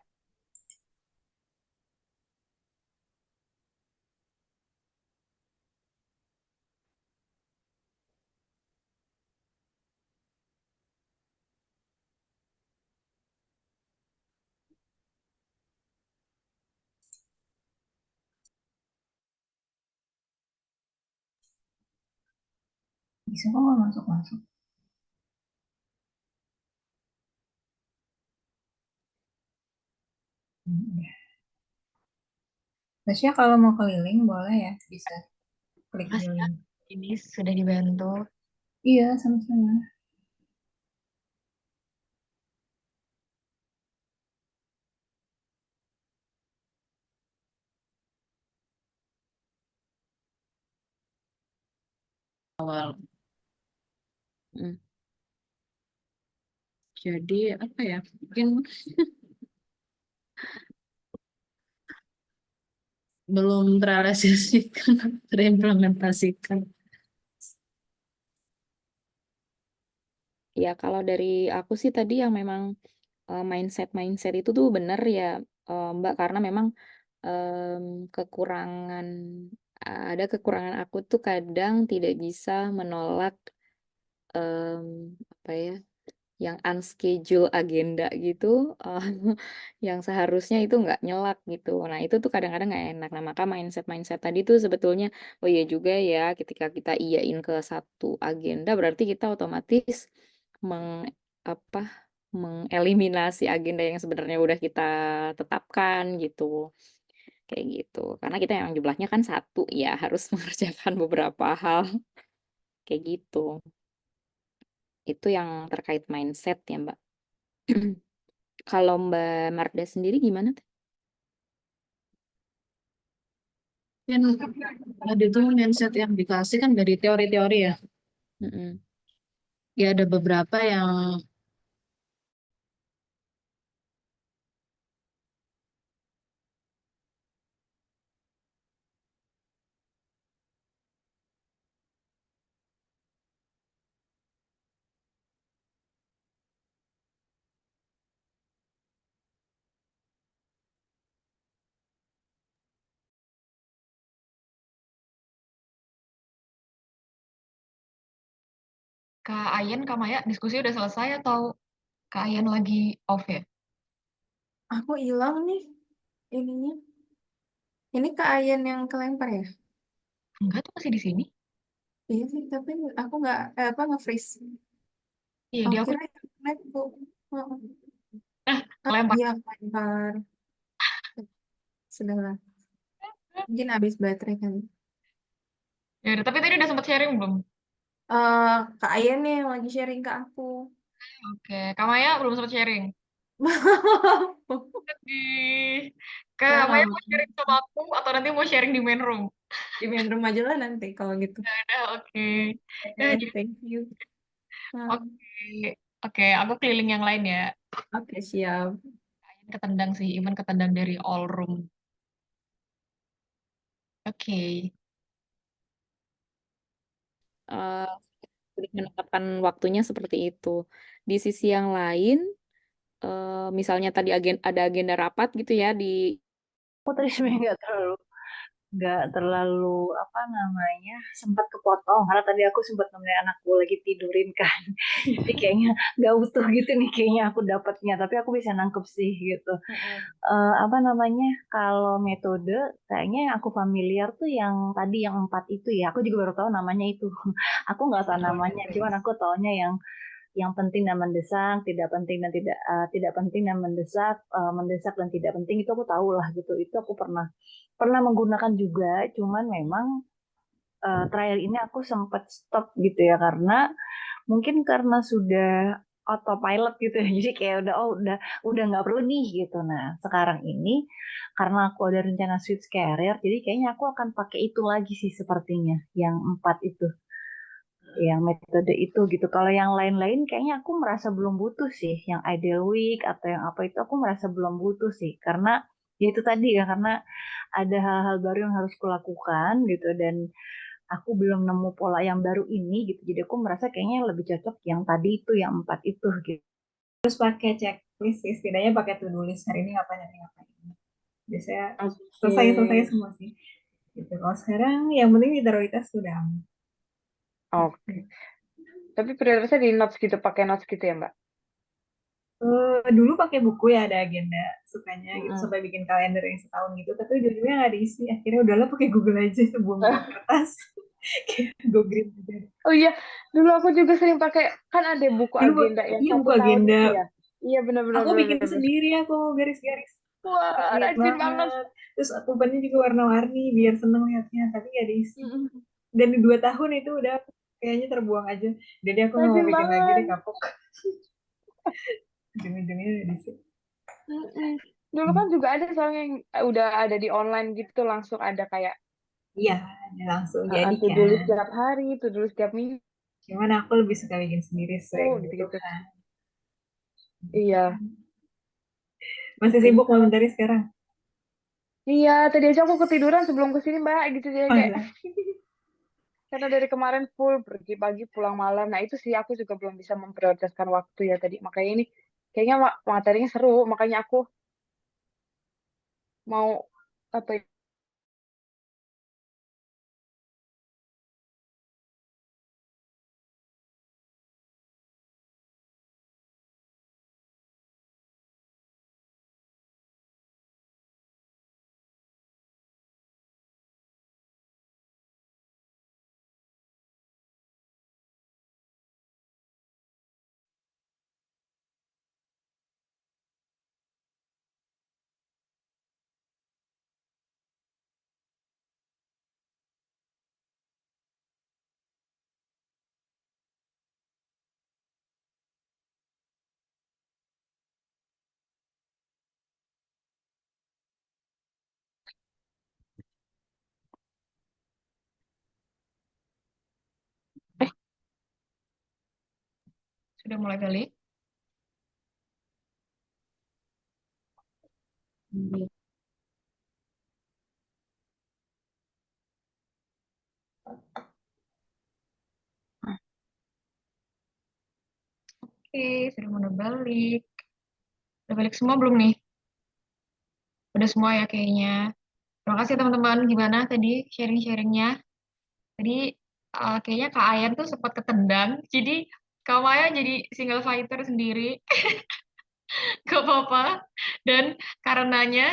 Bisa kok nggak masuk-masuk? Ya. Tasya kalau mau keliling boleh ya, bisa klik Makasih ya, join. ini sudah dibantu. Iya, sama-sama. Awal. Jadi apa ya? Mungkin belum terrealisasikan, terimplementasikan. Ya, kalau dari aku sih tadi yang memang mindset itu tuh benar ya, Mbak, karena memang kekurangan ada kekurangan aku tuh kadang tidak bisa menolak apa ya, yang unschedule agenda gitu, yang seharusnya itu nggak nyelak gitu. Nah, itu tuh kadang-kadang nggak enak. Nah, maka mindset tadi tuh sebetulnya, oh iya juga ya, ketika kita iyain ke satu agenda, berarti kita otomatis meng, apa, mengeliminasi agenda yang sebenarnya udah kita tetapkan gitu. Kayak gitu. Karena kita yang jumlahnya kan satu ya, harus mengerjakan beberapa hal. Kayak gitu. Itu yang terkait mindset ya, Mbak. Kalau Mbak Marda sendiri gimana tuh? Kan tadi tuh mindset yang dikasih kan dari teori-teori ya. Mm-mm. Ya ada beberapa yang Kak Ayen, Kak Maya, diskusi udah selesai atau Kak Ayen lagi off ya? Aku hilang nih ininya. Ini Kak Ayen yang kelempar ya? Enggak tuh masih di sini. Iya sih, tapi aku nggak nge-freeze. Iya, Oh, dia aku kira MacBook. Oh, kelempar. iya kelempar. Sudahlah. Mungkin habis baterai kali. Ya udah, tapi tadi udah sempat sharing belum? Kak Ayen nih yang lagi sharing ke aku. Oke, Kak Maya belum sempat sharing. Sedih. Kak Nah, Maya mau sharing sama aku atau nanti mau sharing di main room? di main room aja lah nanti kalau gitu. Udah, oke. Ya, Oke, jadi, thank you. oke. Oke, aku keliling yang lain ya. Oke, siap. Ketendang sih, even ketendang dari all room. Oke. Eh, Sudah menetapkan waktunya seperti itu. Di sisi yang lain, misalnya tadi ada agenda rapat gitu ya di Aku tadi sebenarnya nggak terlalu nggak terlalu apa namanya sempat kepotong karena tadi aku sempat nemenin anakku lagi tidurin kan. Jadi kayaknya nggak utuh gitu nih kayaknya aku dapatnya, tapi aku bisa nangkep sih gitu. Apa namanya, kalau metode kayaknya yang aku familiar tuh yang tadi yang 4 itu ya, aku juga baru tahu namanya itu. Aku nggak tahu namanya, cuman aku taunya yang penting dan mendesak, tidak penting dan tidak penting dan mendesak, mendesak dan tidak penting itu aku tahu lah gitu. Itu aku pernah menggunakan juga, cuman memang trial ini aku sempat stop gitu ya karena mungkin karena sudah autopilot gitu ya. Jadi kayak udah nggak perlu nih gitu. Nah, sekarang ini karena aku ada rencana switch career, jadi kayaknya aku akan pakai itu lagi sih sepertinya, yang 4 itu, yang metode itu gitu. Kalau yang lain-lain kayaknya aku merasa belum butuh sih, yang ideal week atau yang apa itu aku merasa belum butuh sih, karena ya itu tadi ya, karena ada hal-hal baru yang harus kulakukan gitu dan aku belum nemu pola yang baru ini gitu. Jadi aku merasa kayaknya lebih cocok yang tadi itu, yang 4 itu gitu. Terus pakai checklist sih, setidaknya pakai to-do list hari ini ngapain, hari ini ngapain. Biasanya selesai semua sih. Gitu. Kalau sekarang yang penting ditaruh di tas sudah aman. Oke. Tapi prioritasnya di notes gitu, pakai notes gitu ya, Mbak? Dulu pakai buku ya, ada agenda sukanya gitu sampai bikin kalender yang setahun gitu, tapi ujung-ujungnya nggak diisi. Akhirnya udahlah pakai Google aja, itu buang-buang kertas. Kayak go green aja. Oh iya, dulu aku juga sering pakai, kan ada buku Dulu agenda yang iya 1 buku tahun agenda. itu ya. Iya benar-benar. Aku bikin sendiri, aku garis-garis. Wah, Lihat rajin banget. Terus akubannya juga warna-warni biar seneng liatnya, tapi nggak diisi. Dan di 2 tahun itu udah kayaknya terbuang aja. Jadi aku nggak mau Rajin bikin lagi deh, banget. kapok. Ujung-ujungnya udah diisi. Dulu kan juga ada soalnya yang udah ada di online gitu, langsung ada kayak Iya, ada langsung jadi to-do list kan. setiap hari, to-do list setiap minggu, Cuman aku lebih suka bikin sendiri sesuai gitu-gitu. kebutuhan. Iya. Masih sibuk komentari sekarang? Iya, tadi aja aku ketiduran sebelum kesini, Mbak, gitu jadi Oh, kayak iya. karena dari kemarin full pergi pagi pulang malam. Nah, itu sih aku juga belum bisa memprioritaskan waktu ya tadi. Makanya ini kayaknya materinya seru, makanya aku mau apa ya, Sudah mulai balik. Oke, sudah mulai balik. Udah balik semua belum nih? Udah semua ya kayaknya. Terima kasih teman-teman. Gimana tadi sharing-sharingnya? Tadi kayaknya Kak Ayan tuh sempat ketendang. Jadi Kak Maya jadi single fighter sendiri. Gak apa-apa. Dan karenanya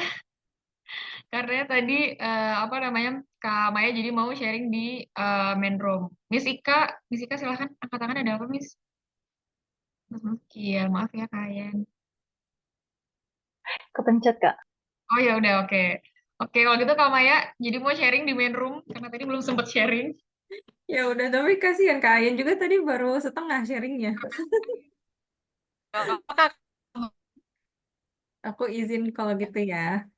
tadi apa namanya, Kak Maya jadi mau sharing di main room. Miss Ika silahkan angkat tangan, ada apa Miss? Iya, maaf ya Kak Ayan. Kepencet, Kak. Oh ya udah, oke. Oke, kalau gitu Kak Maya jadi mau sharing di main room karena tadi belum sempat sharing. Ya udah, tapi kasihan Kak Ayan juga tadi baru setengah sharingnya. Aku izin kalau gitu ya.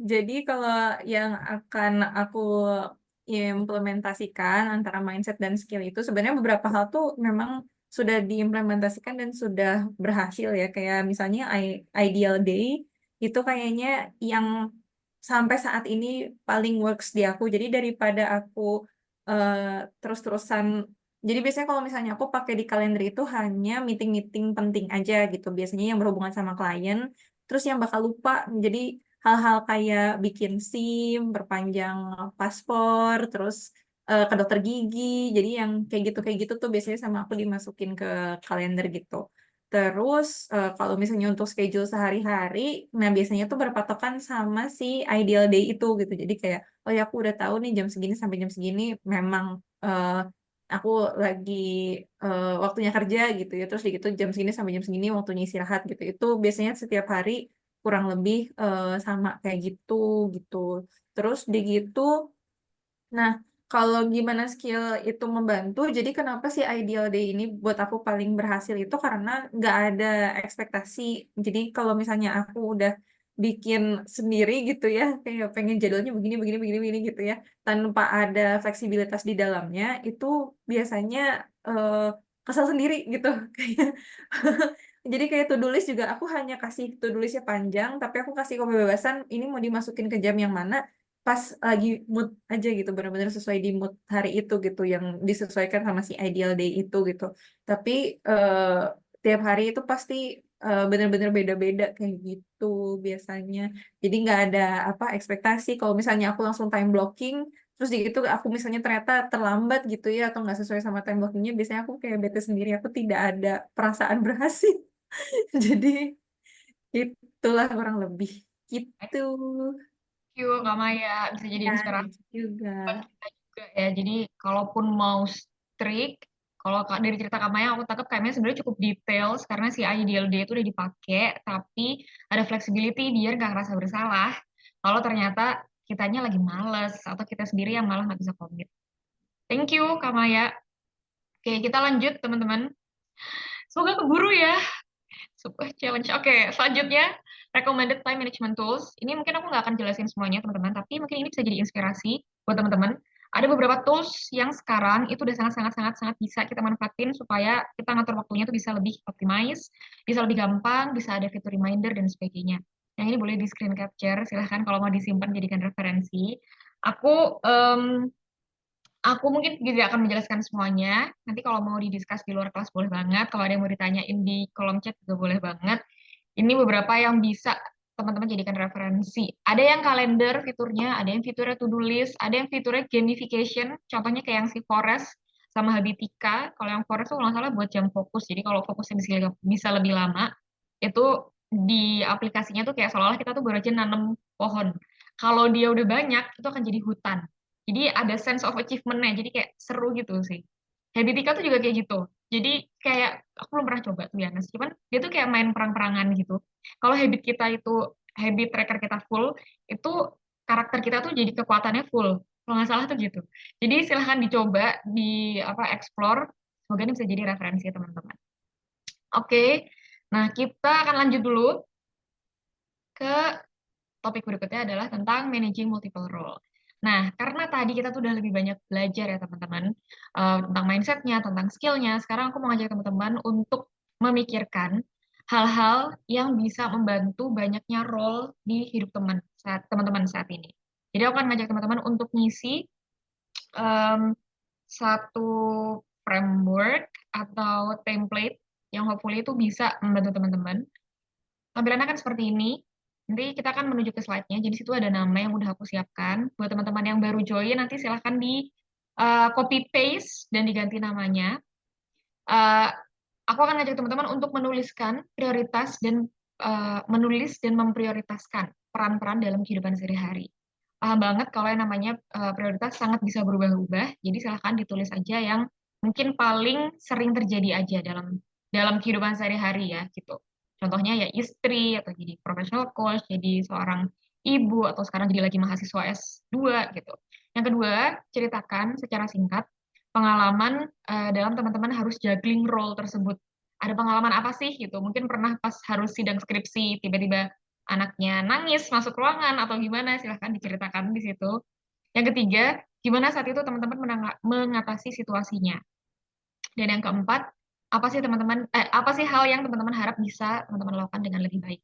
Jadi kalau yang akan aku implementasikan antara mindset dan skill itu sebenarnya beberapa hal tuh memang sudah diimplementasikan dan sudah berhasil ya. Kayak misalnya ideal day itu kayaknya yang sampai saat ini paling works di aku. Jadi daripada aku terus-terusan, jadi biasanya kalau misalnya aku pakai di kalender itu hanya meeting-meeting penting aja gitu. Biasanya yang berhubungan sama klien, terus yang bakal lupa. Jadi hal-hal kayak bikin SIM, perpanjang paspor, terus ke dokter gigi. Jadi yang kayak gitu tuh biasanya sama aku dimasukin ke kalender gitu. Terus kalau misalnya untuk schedule sehari-hari, nah biasanya tuh berpatokan sama si ideal day itu gitu. Jadi kayak, oh ya aku udah tahu nih jam segini sampai jam segini memang aku lagi waktunya kerja gitu ya. Terus gitu jam segini sampai jam segini waktunya istirahat gitu. Itu biasanya setiap hari kurang lebih sama kayak gitu gitu. Terus di gitu, nah kalau gimana skill itu membantu, jadi kenapa sih Ideal Day ini buat aku paling berhasil itu karena nggak ada ekspektasi. Jadi kalau misalnya aku udah bikin sendiri gitu ya, kayak pengen jadwalnya begini, begini, begini, begini gitu ya, tanpa ada fleksibilitas di dalamnya, itu biasanya eh, kesel sendiri gitu. Kayak jadi kayak to-do list juga aku hanya kasih to-do listnya panjang, tapi aku kasih kebebasan ini mau dimasukin ke jam yang mana pas lagi mood aja gitu, benar-benar sesuai di mood hari itu gitu, yang disesuaikan sama si ideal day itu gitu. Tapi tiap hari itu pasti benar-benar beda-beda kayak gitu biasanya. Jadi nggak ada apa ekspektasi. Kalau misalnya aku langsung time blocking, terus gitu aku misalnya ternyata terlambat gitu ya atau nggak sesuai sama time blockingnya, biasanya aku kayak bete sendiri. Aku tidak ada perasaan berhasil. Jadi itulah kurang lebih gitu. Thank you, Kak Maya. Bisa jadi Ya, inspirasi itu juga. buat kita juga ya. Jadi kalaupun mau strict, kalau dari cerita Kak Maya aku tangkap kayaknya sebenarnya cukup details karena si ideal day itu udah dipakai, tapi ada flexibility biar nggak ngerasa bersalah kalau ternyata kitanya lagi males atau kita sendiri yang malah nggak bisa komit. Thank you, Kak Maya. Oke, kita lanjut teman-teman. Semoga keburu ya. Sebuah challenge. Oke, selanjutnya recommended time management tools. Ini mungkin aku nggak akan jelasin semuanya teman-teman, tapi mungkin ini bisa jadi inspirasi buat teman-teman. Ada beberapa tools yang sekarang itu udah sangat bisa kita manfaatin supaya kita ngatur waktunya tuh bisa lebih optimize, bisa lebih gampang, bisa ada fitur reminder dan sebagainya. Yang ini boleh di screen capture, silahkan kalau mau disimpan jadikan referensi. Aku Aku mungkin tidak akan menjelaskan semuanya. Nanti kalau mau didiskus di luar kelas boleh banget. Kalau ada yang mau ditanyain di kolom chat juga boleh banget. Ini beberapa yang bisa teman-teman jadikan referensi. Ada yang kalender fiturnya, ada yang fiturnya to-do list, ada yang fiturnya gamification. Contohnya kayak yang si Forest sama Habitika. Kalau yang Forest tuh kalau nggak salah buat jam fokus. Jadi kalau fokusnya bisa lebih lama, itu di aplikasinya tuh kayak seolah-olah kita tuh baru aja nanam pohon. Kalau dia udah banyak, itu akan jadi hutan. Jadi ada sense of achievement-nya, jadi kayak seru gitu sih. Habitika tuh juga kayak gitu. Jadi kayak aku belum pernah coba tuh ya, cuman dia tuh kayak main perang-perangan gitu. Kalau habit kita itu habit tracker kita full, itu karakter kita tuh jadi kekuatannya full. Kalau nggak salah tuh gitu. Jadi silahkan dicoba di apa explore. Semoga ini bisa jadi referensi ya, teman-teman. Oke, nah kita akan lanjut dulu ke topik berikutnya adalah tentang managing multiple role. Nah, karena tadi kita tuh udah lebih banyak belajar ya teman-teman, tentang mindset-nya, tentang skill-nya, sekarang aku mau ngajak teman-teman untuk memikirkan hal-hal yang bisa membantu banyaknya role di hidup teman-teman saat ini. Jadi aku akan ngajak teman-teman untuk ngisi satu framework atau template yang hopefully itu bisa membantu teman-teman. Tampilannya kan seperti ini. Nanti kita akan menuju ke slide-nya. Jadi situ ada nama yang udah aku siapkan. Buat teman-teman yang baru join, nanti silahkan di copy paste dan diganti namanya. Aku akan ngajak teman-teman untuk menuliskan prioritas dan menulis dan memprioritaskan peran-peran dalam kehidupan sehari-hari. Paham banget kalau yang namanya prioritas sangat bisa berubah-ubah. Jadi silahkan ditulis aja yang mungkin paling sering terjadi aja dalam kehidupan sehari-hari ya gitu. Contohnya ya istri atau jadi professional coach, jadi seorang ibu atau sekarang jadi lagi mahasiswa S2 gitu. Yang kedua, ceritakan secara singkat pengalaman dalam teman-teman harus juggling role tersebut. Ada pengalaman apa sih gitu? Mungkin pernah pas harus sidang skripsi tiba-tiba anaknya nangis masuk ruangan atau gimana, silahkan diceritakan di situ. Yang ketiga, gimana saat itu teman-teman mengatasi situasinya. Dan yang keempat, apa sih hal yang teman-teman harap bisa teman-teman lakukan dengan lebih baik.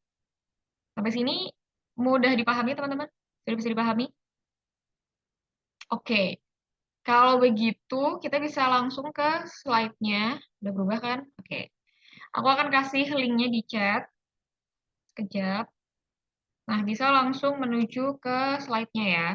Sampai sini mudah dipahami teman-teman? Sudah bisa dipahami? Oke. Kalau begitu, kita bisa langsung ke slide-nya. Udah berubah kan? Oke. Aku akan kasih link-nya di chat. Sekejap. Nah, bisa langsung menuju ke slide-nya ya.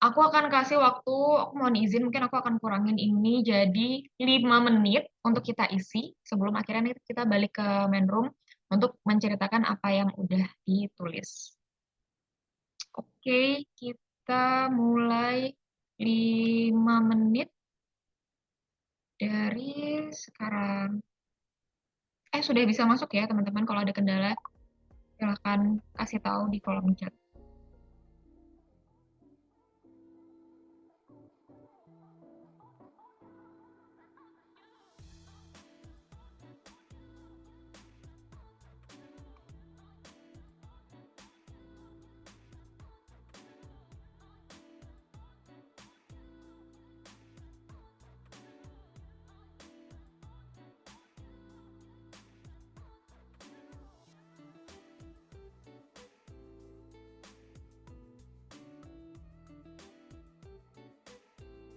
Aku akan kasih waktu, aku mohon izin, mungkin aku akan kurangin ini jadi 5 menit untuk kita isi sebelum akhirnya kita balik ke main room untuk menceritakan apa yang udah ditulis. Oke, kita mulai 5 menit dari sekarang. Sudah bisa masuk ya teman-teman, kalau ada kendala silahkan kasih tahu di kolom chat.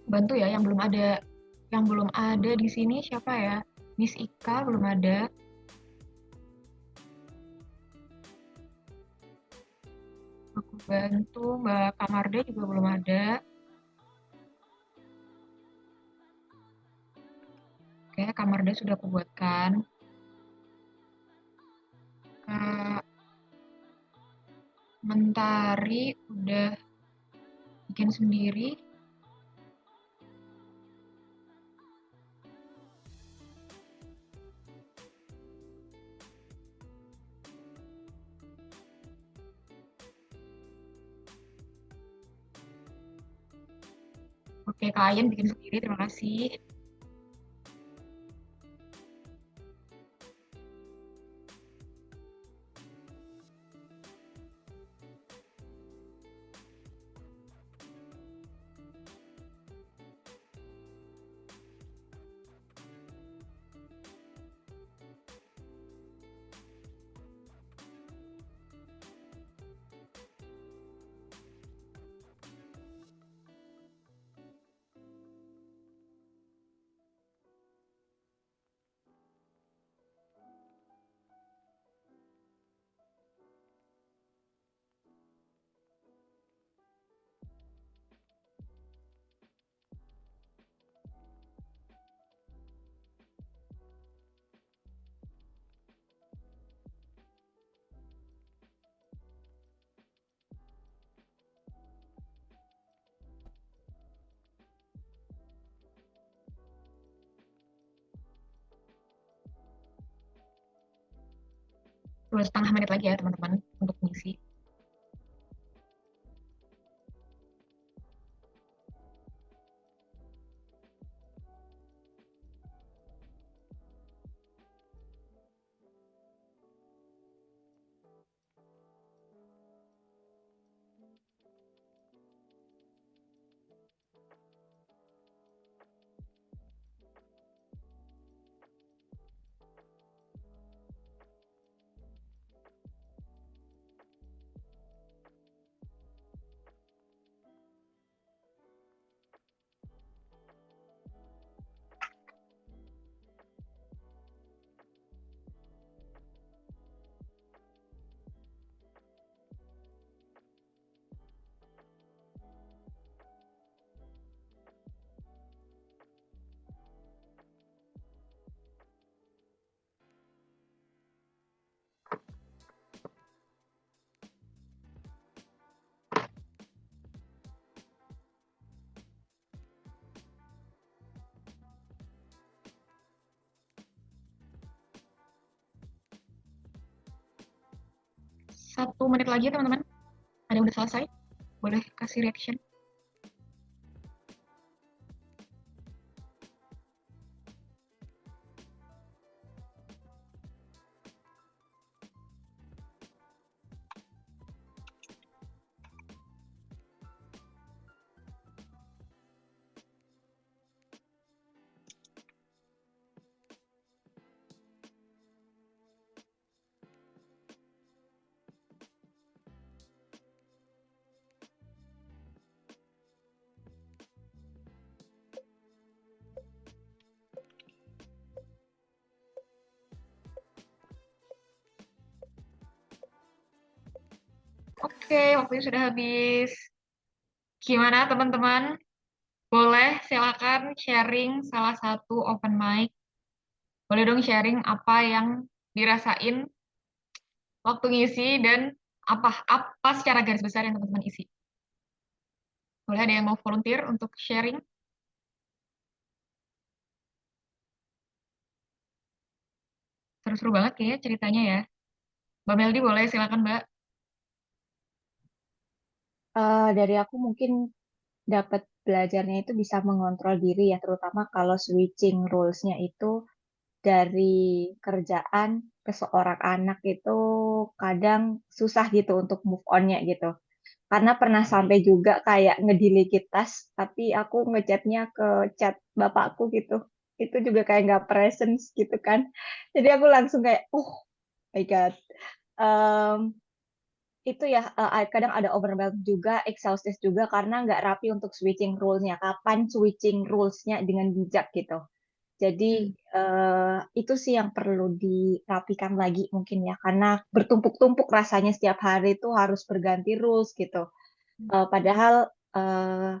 Bantu ya yang belum ada di sini siapa ya? Miss Ika belum ada. Aku bantu Mbak Kamarda juga belum ada. Oke, Kamarda sudah aku buatkan. Kak Mentari udah bikin sendiri. Oke, Kak Ayan bikin sendiri, terima kasih. Dua setengah menit lagi ya teman-teman untuk ngisi. Satu menit lagi teman-teman. Ada yang udah selesai? Boleh kasih reaction. Oke, waktunya sudah habis. Gimana teman-teman? Boleh silakan sharing salah satu open mic. Boleh dong sharing apa yang dirasain waktu ngisi dan apa secara garis besar yang teman-teman isi. Boleh ada yang mau volunteer untuk sharing? Seru-seru banget kayaknya ceritanya ya. Mbak Meldi boleh silakan Mbak. Dari aku mungkin dapat belajarnya itu bisa mengontrol diri ya, terutama kalau switching rules-nya itu dari kerjaan ke seorang anak itu kadang susah gitu untuk move on-nya gitu. Karena pernah sampai juga kayak ngedelete tas, tapi aku ngechatnya ke chat bapakku gitu. Itu juga kayak nggak presence gitu kan. Jadi aku langsung kayak, oh my God. Em, itu ya kadang ada overwhelmed juga, exhausted juga karena nggak rapi untuk switching rules-nya. Kapan switching rules-nya dengan bijak gitu. Jadi itu sih yang perlu dirapikan lagi mungkin ya, karena bertumpuk-tumpuk rasanya setiap hari itu harus berganti rules gitu. Padahal eh,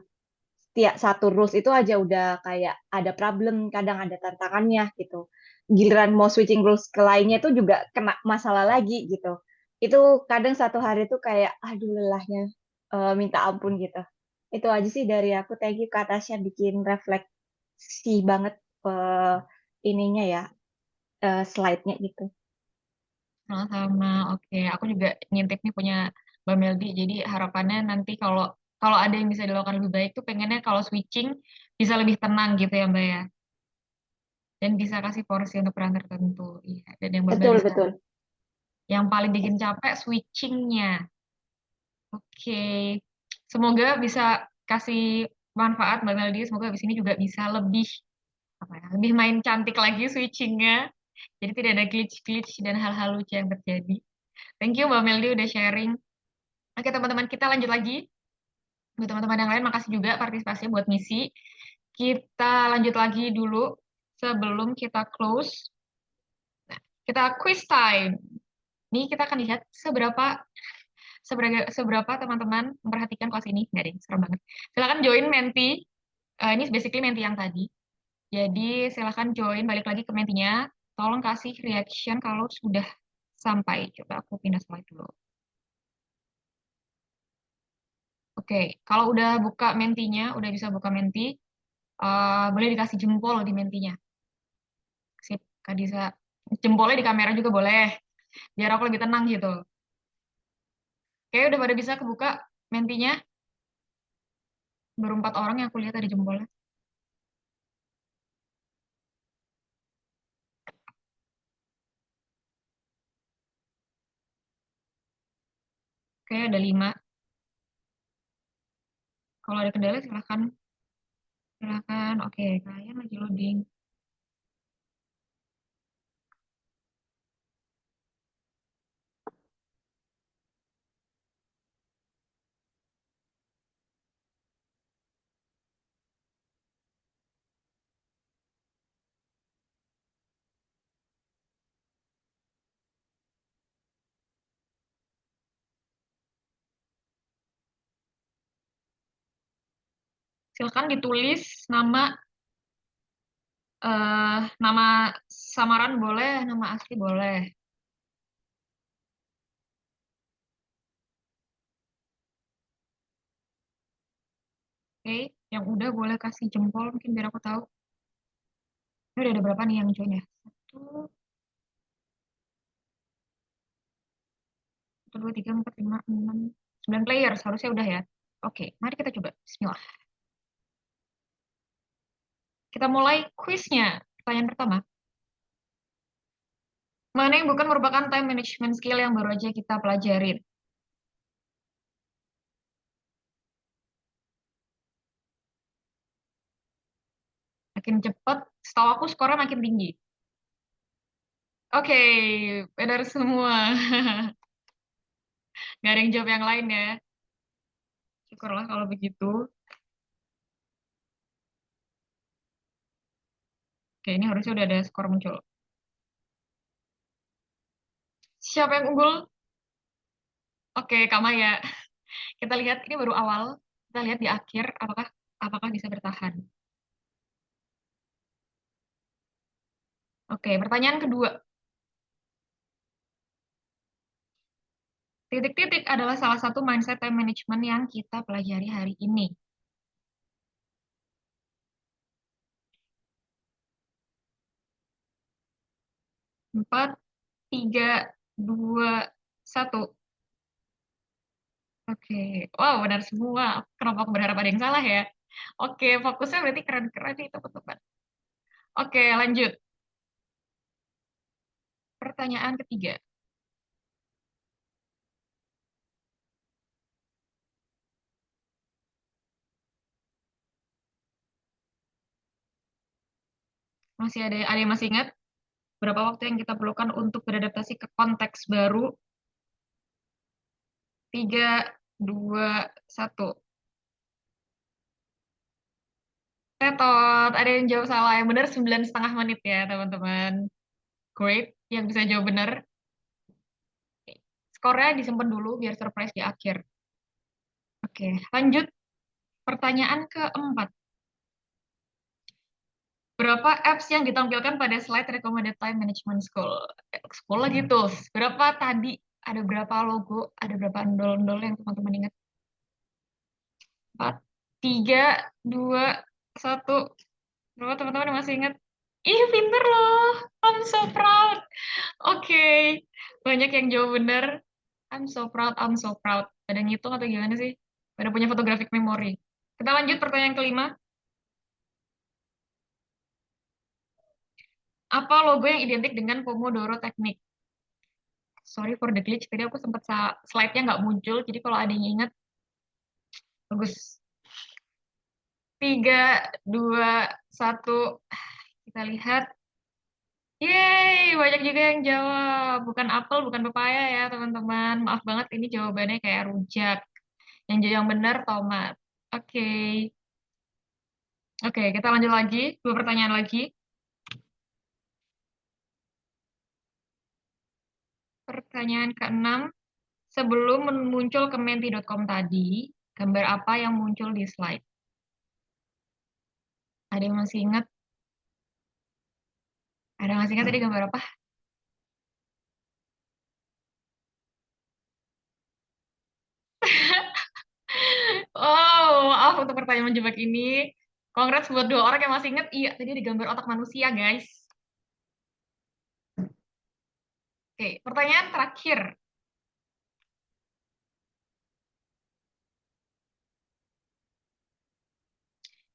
setiap satu rules itu aja udah kayak ada problem, kadang ada tantangannya gitu. Giliran mau switching rules ke lainnya itu juga kena masalah lagi gitu. Itu kadang satu hari itu kayak aduh lelahnya minta ampun gitu. Itu aja sih dari aku. Thank you Kak Tasya bikin refleksi banget eh, ininya ya slide-nya gitu. Sama-sama. Oke, aku juga ngintip nih punya Mbak Meldi. Jadi harapannya nanti kalau kalau ada yang bisa dilakukan lebih baik tuh pengennya kalau switching bisa lebih tenang gitu ya Mbak ya. Dan bisa kasih porsi untuk peran tertentu. Iya. Dan yang Mbak Meldi Betul, betul. yang paling bikin capek switchingnya. Oke. Semoga bisa kasih manfaat Mbak Meldi. Semoga abis ini juga bisa lebih apa ya, lebih main cantik lagi switchingnya. Jadi tidak ada glitch-glitch dan hal-hal lucu yang terjadi. Thank you Mbak Meldi udah sharing. Oke teman-teman kita lanjut lagi. Buat teman-teman yang lain makasih juga partisipasinya buat misi. Kita lanjut lagi dulu sebelum kita close. Kita quiz time. Ini kita akan lihat seberapa teman-teman memperhatikan kelas ini. Nggak deh, serem banget. Silakan join Menti. Ini basically Menti yang tadi. Jadi silakan join, balik lagi ke Mentinya. Tolong kasih reaction kalau sudah sampai. Coba aku pindah slide dulu. Oke, kalau udah buka Mentinya, udah bisa buka Menti, boleh dikasih jempol di Mentinya. Sip, Kak Disa. Jempolnya di kamera juga boleh, biar aku lebih tenang gitu. Oke, udah pada bisa kebuka Mentinya. Baru 4 orang yang aku lihat ada jempolnya. Oke, ada 5. Kalau ada kendala silahkan. Silahkan. Oke, kalian lagi loading. Silahkan ditulis nama samaran boleh, nama asli boleh. Oke, yang udah boleh kasih jempol mungkin biar aku tahu. Ini udah ada berapa nih yang join ya? 1, 2, 3, 4, 5, 6, 9 players. Harusnya udah ya. Oke, mari kita coba. Bismillah. Kita mulai quiznya. Pertanyaan pertama. Mana yang bukan merupakan time management skill yang baru aja kita pelajarin? Makin cepat, setahu aku skornya makin tinggi. Oke, benar semua. Gak ada yang jawab yang lain ya. Syukurlah kalau begitu. Oke, ini harusnya udah ada skor muncul. Siapa yang unggul? Oke, Kak Maya. Kita lihat ini baru awal. Kita lihat di akhir apakah bisa bertahan. Oke, pertanyaan kedua. Titik-titik adalah salah satu mindset time management yang kita pelajari hari ini. Empat, 3, 2, 1. Oke, wow benar semua. Kenapa aku berharap ada yang salah ya? Oke, fokusnya berarti keren-keren nih teman-teman. Oke, lanjut. Pertanyaan ketiga. Masih ada yang masih ingat? Berapa waktu yang kita perlukan untuk beradaptasi ke konteks baru? 3, 2, 1. Tetot, ada yang jawab salah. Yang benar 9,5 menit ya, teman-teman. Great, yang bisa jawab benar. Skornya disimpan dulu biar surprise di akhir. Oke, lanjut. Pertanyaan keempat. Berapa apps yang ditampilkan pada slide recommended time management school? School lagi tools. Berapa tadi? Ada berapa logo? Ada berapa endol-endol yang teman-teman ingat? 4, 3, 2, 1. Berapa teman-teman yang masih ingat? Ih, pinter loh. I'm so proud. Oke. Banyak yang jawab bener. I'm so proud, I'm so proud. Pada ngitung atau gimana sih? Pada punya photographic memory. Kita lanjut pertanyaan kelima. Apa logo yang identik dengan Pomodoro Technique? Sorry for the glitch, tadi aku sempat slide-nya nggak muncul, jadi kalau ada yang ingat, bagus. 3, 2, 1, kita lihat. Yeay, banyak juga yang jawab. Bukan apel, bukan pepaya ya teman-teman. Maaf banget, ini jawabannya kayak rujak. Yang benar tomat. Oke. Oke, kita lanjut lagi. 2 pertanyaan lagi. Pertanyaan ke-6. Sebelum muncul ke menti.com tadi, gambar apa yang muncul di slide? Ada yang masih ingat? Ada yang masih ingat tadi gambar apa? Oh, maaf untuk pertanyaan menjebak ini. Congrats buat 2 orang yang masih ingat. Iya, tadi ada gambar otak manusia, guys. Oke, pertanyaan terakhir.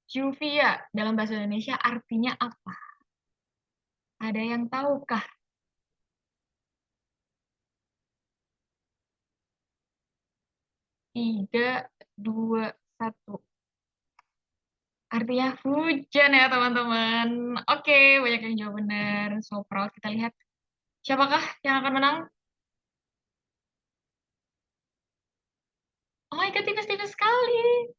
Juvia dalam bahasa Indonesia artinya apa? Ada yang tahukah? 3, 2, 1. Artinya hujan ya teman-teman. Oke, banyak yang jawab benar. So proud. Kita lihat siapakah yang akan menang. Oh my god, tipis-tipis sekali.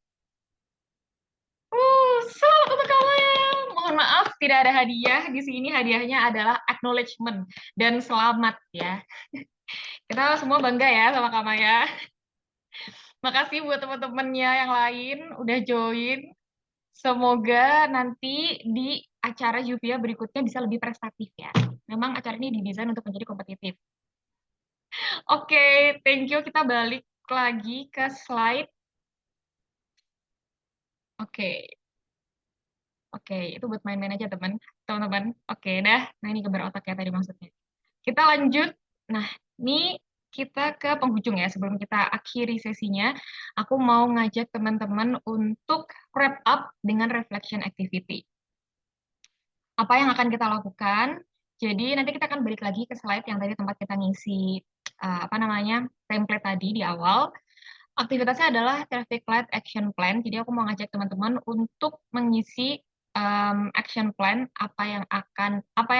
Selamat untuk kamu ya. Mohon maaf, tidak ada hadiah. Di sini hadiahnya adalah acknowledgement dan selamat ya. Kita semua bangga ya sama Kak Maya. Makasih buat teman-temannya yang lain udah join. Semoga nanti di acara Juvia berikutnya bisa lebih prestatif ya. Memang acara ini didesain untuk menjadi kompetitif. Oke, thank you. Kita balik lagi ke slide. Oke. Oke, itu buat main-main aja teman-teman. Oke, dah. Nah, ini gambar otak ya tadi maksudnya. Kita lanjut. Nah, ini kita ke penghujung ya. Sebelum kita akhiri sesinya, aku mau ngajak teman-teman untuk wrap up dengan reflection activity. Apa yang akan kita lakukan? Jadi nanti kita akan balik lagi ke slide yang tadi tempat kita ngisi template tadi di awal. Aktivitasnya adalah traffic light action plan. Jadi aku mau ngajak teman-teman untuk mengisi action plan apa yang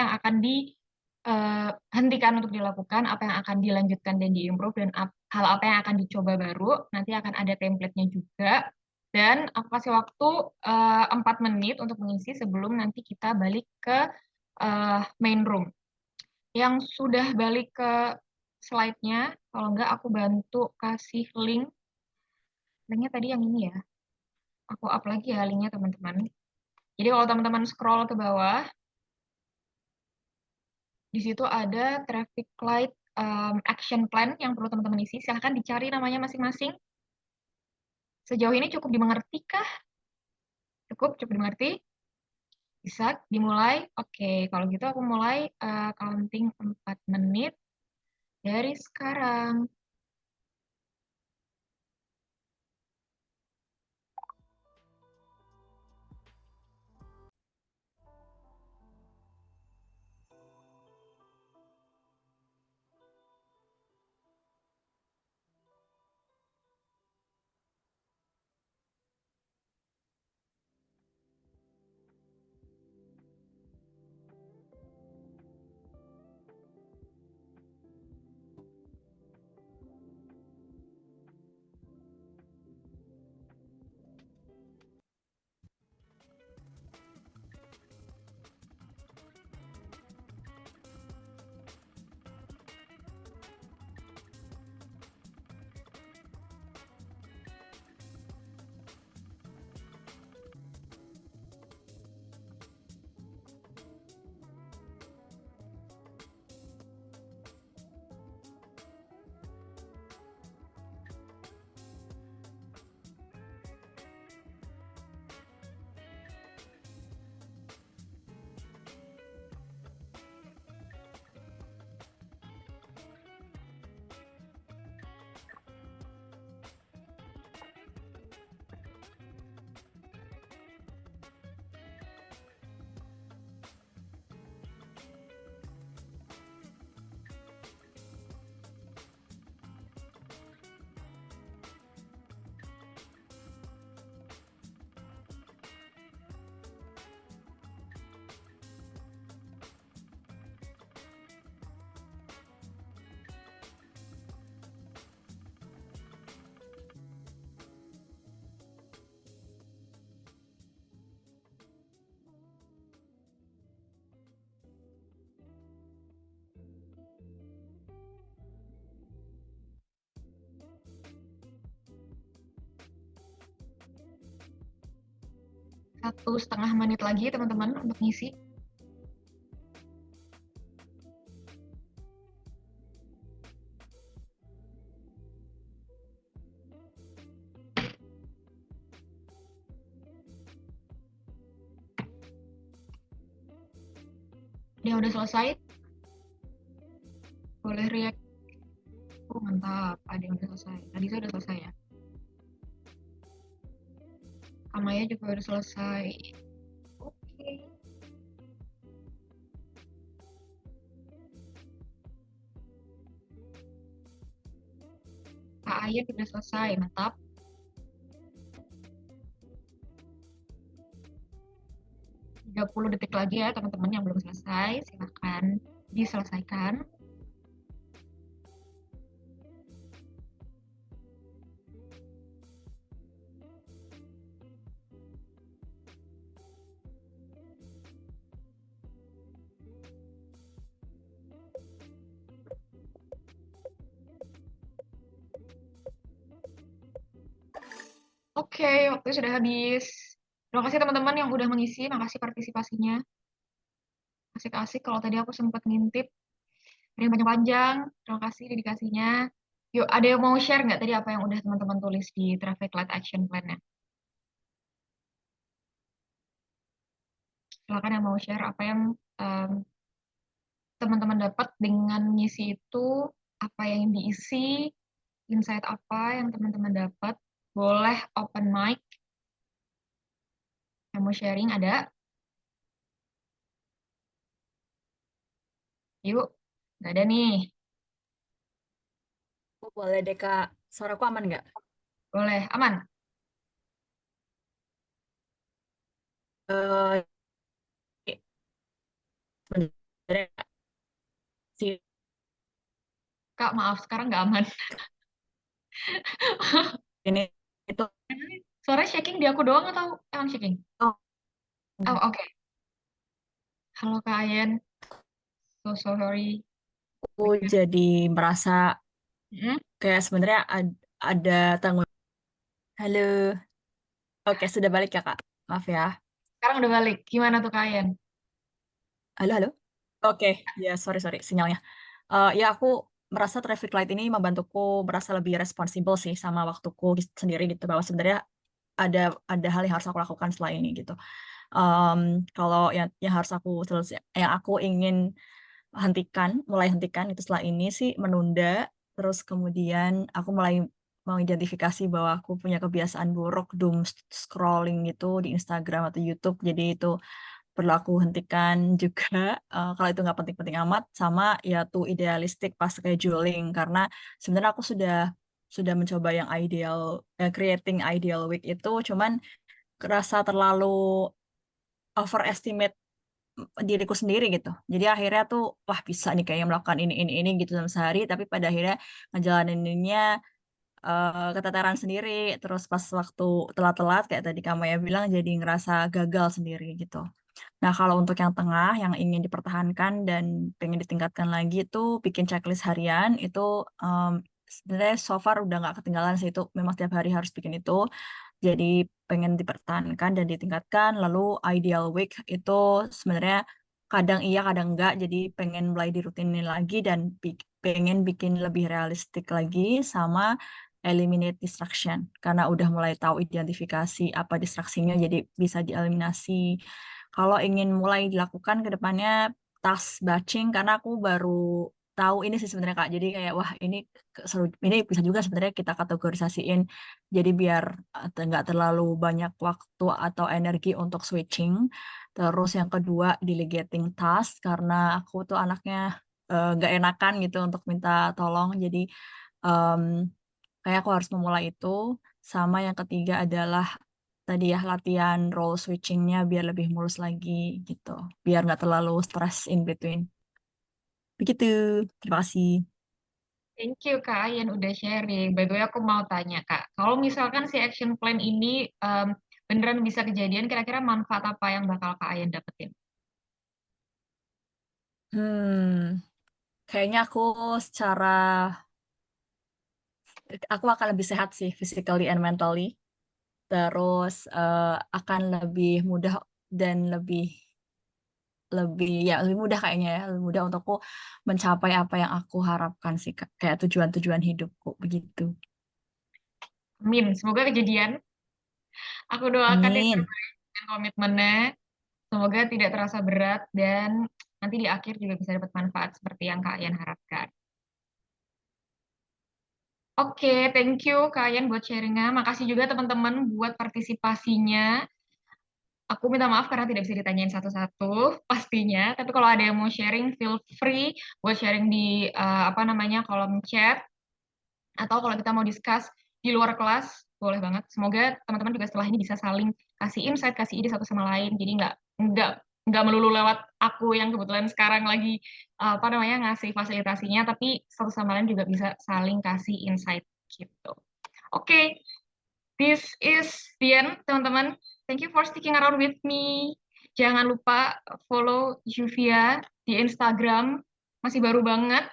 akan dihentikan untuk dilakukan, apa yang akan dilanjutkan dan diimprove, dan hal apa yang akan dicoba baru. Nanti akan ada template-nya juga. Dan aku kasih waktu 4 menit untuk mengisi sebelum nanti kita balik ke main room. Yang sudah balik ke slide-nya. Kalau enggak, aku bantu kasih link. Linknya tadi yang ini ya. Aku up lagi ya linknya teman-teman. Jadi kalau teman-teman scroll ke bawah, di situ ada traffic light action plan yang perlu teman-teman isi. Silahkan dicari namanya masing-masing. Sejauh ini cukup dimengerti kah? Cukup dimengerti? Bisa dimulai? Oke, kalau gitu aku mulai counting 4 menit dari sekarang. Satu setengah menit lagi teman-teman untuk ngisi. Dia udah selesai? Boleh react. Oh, mantap. Ada yang udah selesai. Tadi saya udah selesai ya. Amaya juga udah selesai. Oke. Kak Ayat udah selesai. Mantap. Tiga 30 detik lagi ya teman-teman yang belum selesai. Silakan diselesaikan. Oke, waktu sudah habis. Terima kasih teman-teman yang udah mengisi, makasih partisipasinya. Asik-asik kalau tadi aku sempat ngintip. Ada yang panjang-panjang, terima kasih dedikasinya. Yuk, ada yang mau share nggak tadi apa yang udah teman-teman tulis di Traffic Light Action Plan-nya? Silakan yang mau share apa yang teman-teman dapat dengan ngisi itu, apa yang diisi, insight apa yang teman-teman dapat. Boleh open mic. Yang mau sharing ada? Yuk, nggak ada nih. Boleh deh Kak, suaraku aman nggak? Boleh, aman. Eh, sebenarnya sih Kak, maaf, sekarang nggak aman. ini itu Suara shaking di aku doang atau emang shaking? oh, Oh, oke. Halo Kak Ayen. So sorry. aku jadi merasa Mm-mm. kayak sebenarnya ada tanggung. Halo, oke sudah balik ya Kak. Maaf ya. Sekarang udah balik. Gimana tuh kalian? Halo. Oke, ya sorry sinyalnya. Ya aku merasa traffic light ini membantuku merasa lebih responsibel sih sama waktuku sendiri gitu bahwa sebenarnya ada hal yang harus aku lakukan setelah ini gitu. Kalau yang harus aku selesai, yang aku ingin mulai hentikan itu setelah ini sih menunda, terus kemudian aku mulai mengidentifikasi bahwa aku punya kebiasaan buruk doom scrolling gitu di Instagram atau YouTube, jadi itu perlu aku hentikan juga. Kalau itu nggak penting-penting amat, sama ya tuh idealistik pas scheduling karena sebenarnya aku sudah mencoba yang creating ideal week itu, cuman kerasa terlalu overestimate diriku sendiri gitu. Jadi akhirnya tuh wah bisa nih kayaknya melakukan ini gitu dalam sehari, tapi pada akhirnya ngejalaninnya keteteran sendiri. Terus pas waktu telat-telat kayak tadi kamu ya bilang jadi ngerasa gagal sendiri gitu. Nah, kalau untuk yang tengah yang ingin dipertahankan dan pengen ditingkatkan lagi itu bikin checklist harian itu sebenarnya so far udah nggak ketinggalan sih, itu memang setiap hari harus bikin itu. Jadi pengen dipertahankan dan ditingkatkan. Lalu ideal week itu sebenarnya kadang iya kadang enggak. Jadi pengen mulai dirutinin lagi dan pengen bikin lebih realistik lagi sama eliminate distraction. Karena udah mulai tahu identifikasi apa distraksinya jadi bisa dieliminasi. Kalau ingin mulai dilakukan ke depannya task batching karena aku baru tahu ini sih sebenarnya Kak. Jadi kayak wah ini seru, ini bisa juga sebenarnya kita kategorisasiin jadi biar nggak terlalu banyak waktu atau energi untuk switching. Terus yang kedua delegating task karena aku tuh anaknya nggak enakan gitu untuk minta tolong. Jadi em, kayak aku harus memulai itu. Sama yang ketiga adalah tadi ya latihan role switchingnya biar lebih mulus lagi gitu. Biar nggak terlalu stress in between. Begitu. Terima kasih. Thank you Kak Ayan udah sharing. By the way aku mau tanya Kak, kalau misalkan si action plan ini beneran bisa kejadian, kira-kira manfaat apa yang bakal Kak Ayan dapetin? Kayaknya aku akan lebih sehat sih physically and mentally. Terus akan lebih mudah dan lebih mudah kayaknya ya, lebih mudah untukku mencapai apa yang aku harapkan sih Kak. Kayak tujuan-tujuan hidupku begitu. Amin, semoga kejadian. Aku doakan yang Amin. terbaik dengan komitmennya. Semoga tidak terasa berat dan nanti di akhir juga bisa dapat manfaat seperti yang Kak Ayan harapkan. Oke, thank you Kak Ayan buat sharingnya. Makasih juga teman-teman buat partisipasinya. Aku minta maaf karena tidak bisa ditanyain satu-satu pastinya. Tapi kalau ada yang mau sharing, feel free buat sharing di apa namanya kolom chat. Atau kalau kita mau discuss di luar kelas, boleh banget. Semoga teman-teman juga setelah ini bisa saling kasih insight, kasih ide satu sama lain. Jadi nggak melulu lewat aku yang kebetulan sekarang lagi apa namanya ngasih fasilitasinya, tapi satu sama lain juga bisa saling kasih insight gitu. Oke, this is the end, teman-teman. Thank you for sticking around with me. Jangan lupa follow Juvia di Instagram. Masih baru banget,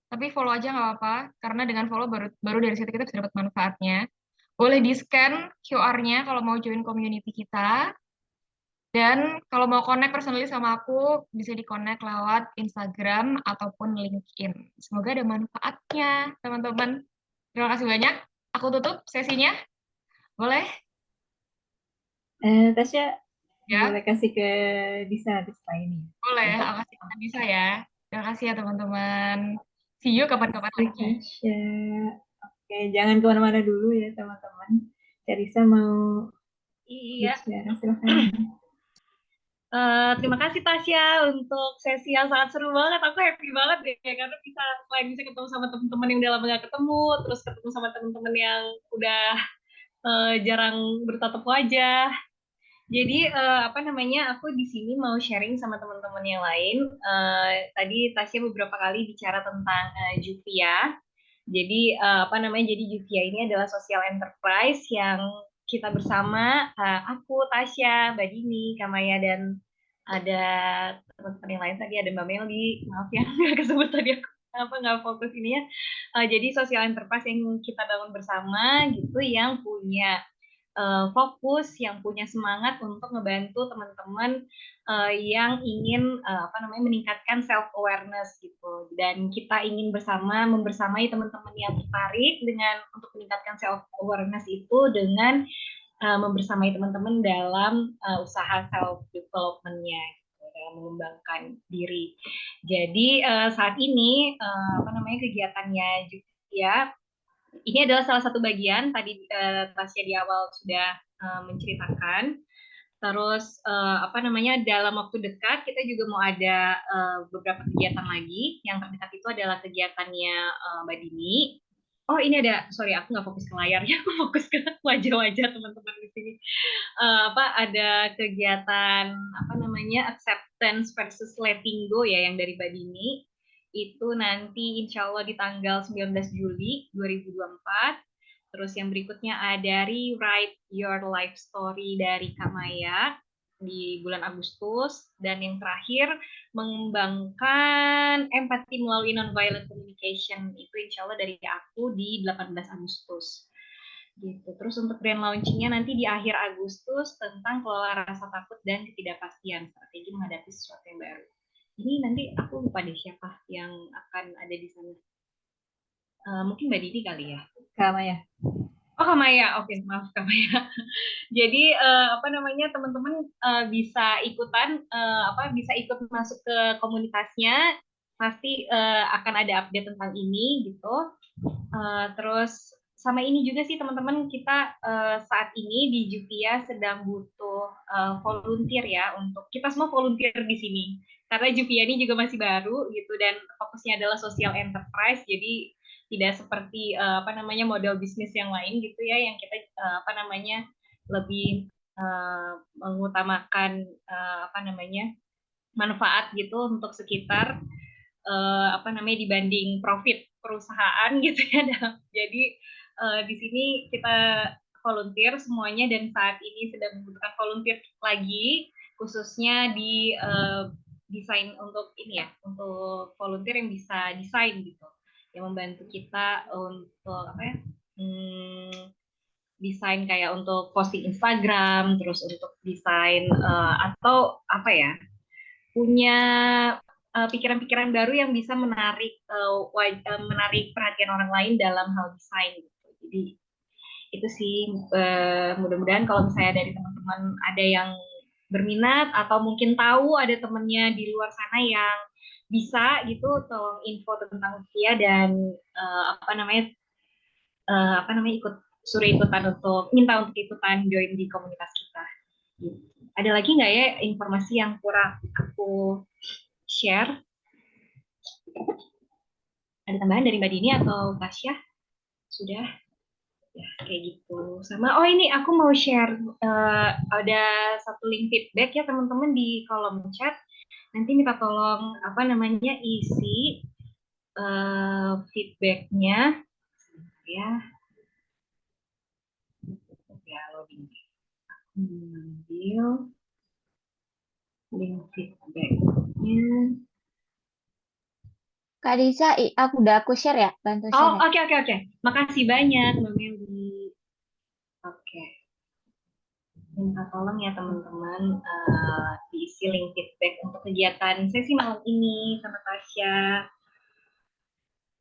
tapi follow aja nggak apa-apa. Karena dengan follow baru dari situ kita bisa dapat manfaatnya. Boleh di-scan QR-nya kalau mau join community kita. Dan kalau mau connect personally sama aku, bisa di-connect lewat Instagram ataupun LinkedIn. Semoga ada manfaatnya, teman-teman. Terima kasih banyak. Aku tutup sesinya. Boleh? Tasya, Ya, boleh kasih ke Disa setelah ini. boleh. Untuk Aku kasih bisa ya. Terima kasih ya, teman-teman. See you kapan-kapan lagi. Tasya. Oke, jangan kemana-mana dulu ya teman-teman. Carissa mau Iya. bicara, silahkan. Terima kasih Tasya untuk sesi yang sangat seru banget. Aku happy banget deh karena selain bisa ketemu sama teman-teman yang udah lama gak ketemu, terus ketemu sama teman-teman yang udah jarang bertatap wajah. Jadi apa namanya, aku di sini mau sharing sama teman-teman yang lain. Tadi Tasya beberapa kali bicara tentang Juvia. Jadi apa namanya? Jadi Juvia ini adalah social enterprise yang kita bersama, aku, Tasya, Mbak Dini, Kamaya, dan ada teman-teman yang lain tadi, ada Mbak Meli, maaf ya nggak kesebut tadi aku. nggak fokus ininya. Jadi social enterprise yang kita bangun bersama gitu, yang punya fokus, yang punya semangat untuk ngebantu teman-teman yang ingin meningkatkan self awareness gitu, dan kita ingin membersamai teman-teman yang tertarik dengan untuk meningkatkan self awareness itu dengan membersamai teman-teman dalam usaha self development-nya gitu, dalam mengembangkan diri. Jadi saat ini kegiatannya juga ini adalah salah satu bagian tadi Tasya di awal sudah menceritakan. Terus dalam waktu dekat kita juga mau ada beberapa kegiatan lagi. Yang terdekat itu adalah kegiatannya Mbak Dini. Oh ini sorry aku nggak fokus ke layarnya, aku fokus ke wajah-wajah teman-teman di sini. Ada kegiatan acceptance versus letting go ya, yang dari Mbak Dini. Itu nanti insya Allah di tanggal 19 Juli 2024. Terus yang berikutnya ada Rewrite Your Life Story dari Kak Maya di bulan Agustus. Dan yang terakhir, mengembangkan empati melalui nonviolent communication. Itu insya Allah dari aku di 18 Agustus. Gitu. Terus untuk grand launchingnya nanti di akhir Agustus tentang kelola rasa takut dan ketidakpastian, strategi menghadapi sesuatu yang baru. Ini nanti aku lupa deh siapa yang akan ada di sana. Mungkin Mbak Dini kali ya. Kak Maya. Oh Kak Maya, oke, maaf Kak Maya. Jadi teman-teman bisa ikutan, bisa ikut masuk ke komunitasnya. Pasti akan ada update tentang ini gitu. Terus sama ini juga sih teman-teman, kita saat ini di Jupia sedang butuh volunteer ya, untuk kita semua volunteer di sini. Karena Jupia ini juga masih baru gitu, dan fokusnya adalah social enterprise, jadi tidak seperti model bisnis yang lain gitu ya, yang kita lebih mengutamakan manfaat gitu untuk sekitar dibanding profit perusahaan gitu ya. Jadi di sini kita volunteer semuanya, dan saat ini sedang membutuhkan volunteer lagi, khususnya di desain untuk ini ya, untuk volunteer yang bisa desain gitu, yang membantu kita untuk desain kayak untuk posting Instagram, terus untuk desain atau punya pikiran-pikiran baru yang bisa menarik perhatian orang lain dalam hal desain gitu. Jadi itu sih mudah-mudahan kalau misalnya dari teman-teman ada yang berminat atau mungkin tahu ada temennya di luar sana yang bisa gitu, tolong info tentang Via dan minta untuk ikutan join di komunitas kita. Gitu. Ada lagi nggak ya informasi yang kurang aku share? Ada tambahan dari Mbak Dini atau Tasya? Sudah? Ya, kayak gitu. Sama, ini aku mau share, ada satu link feedback ya teman-teman di kolom chat. Nanti minta tolong isi feedbacknya ya. Ya, loading. Ambil link feedbacknya. Kak Disa, aku share ya, bantu share ya. Oke. Makasih banyak Mbak Meli. Oke. Minta tolong ya teman-teman diisi link feedback untuk kegiatan sesi malam ini sama Tasya.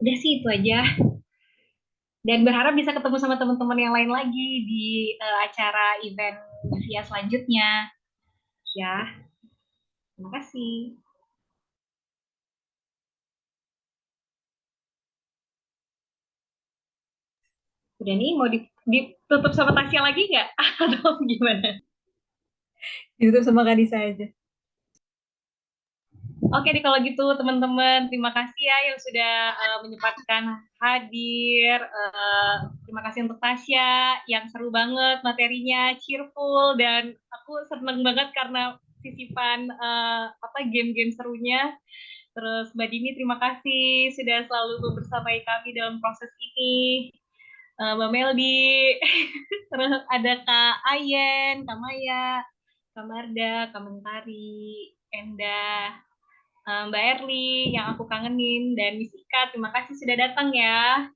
Udah sih itu aja. Dan berharap bisa ketemu sama teman-teman yang lain lagi di acara event Via selanjutnya. Ya. Terima kasih. Udah nih, mau ditutup sama Tasya lagi nggak? Atau gimana? Ditutup sama Kak Disa aja. Oke deh kalau gitu teman-teman, terima kasih ya yang sudah menyempatkan hadir. Terima kasih untuk Tasya yang seru banget materinya, cheerful, dan aku seneng banget karena sisipan game-game serunya. Terus Mbak Dini terima kasih sudah selalu bersamai kami dalam proses ini. Mbak Meldi, terus ada Kak Ayen, Kak Maya, Kak Marda, Kak Mentari, Endah, Mbak Erli yang aku kangenin, dan Miss Ika, terima kasih sudah datang ya.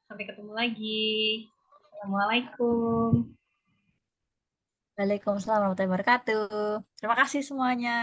Sampai ketemu lagi. Assalamualaikum. Waalaikumsalam warahmatullahi wabarakatuh. Terima kasih semuanya.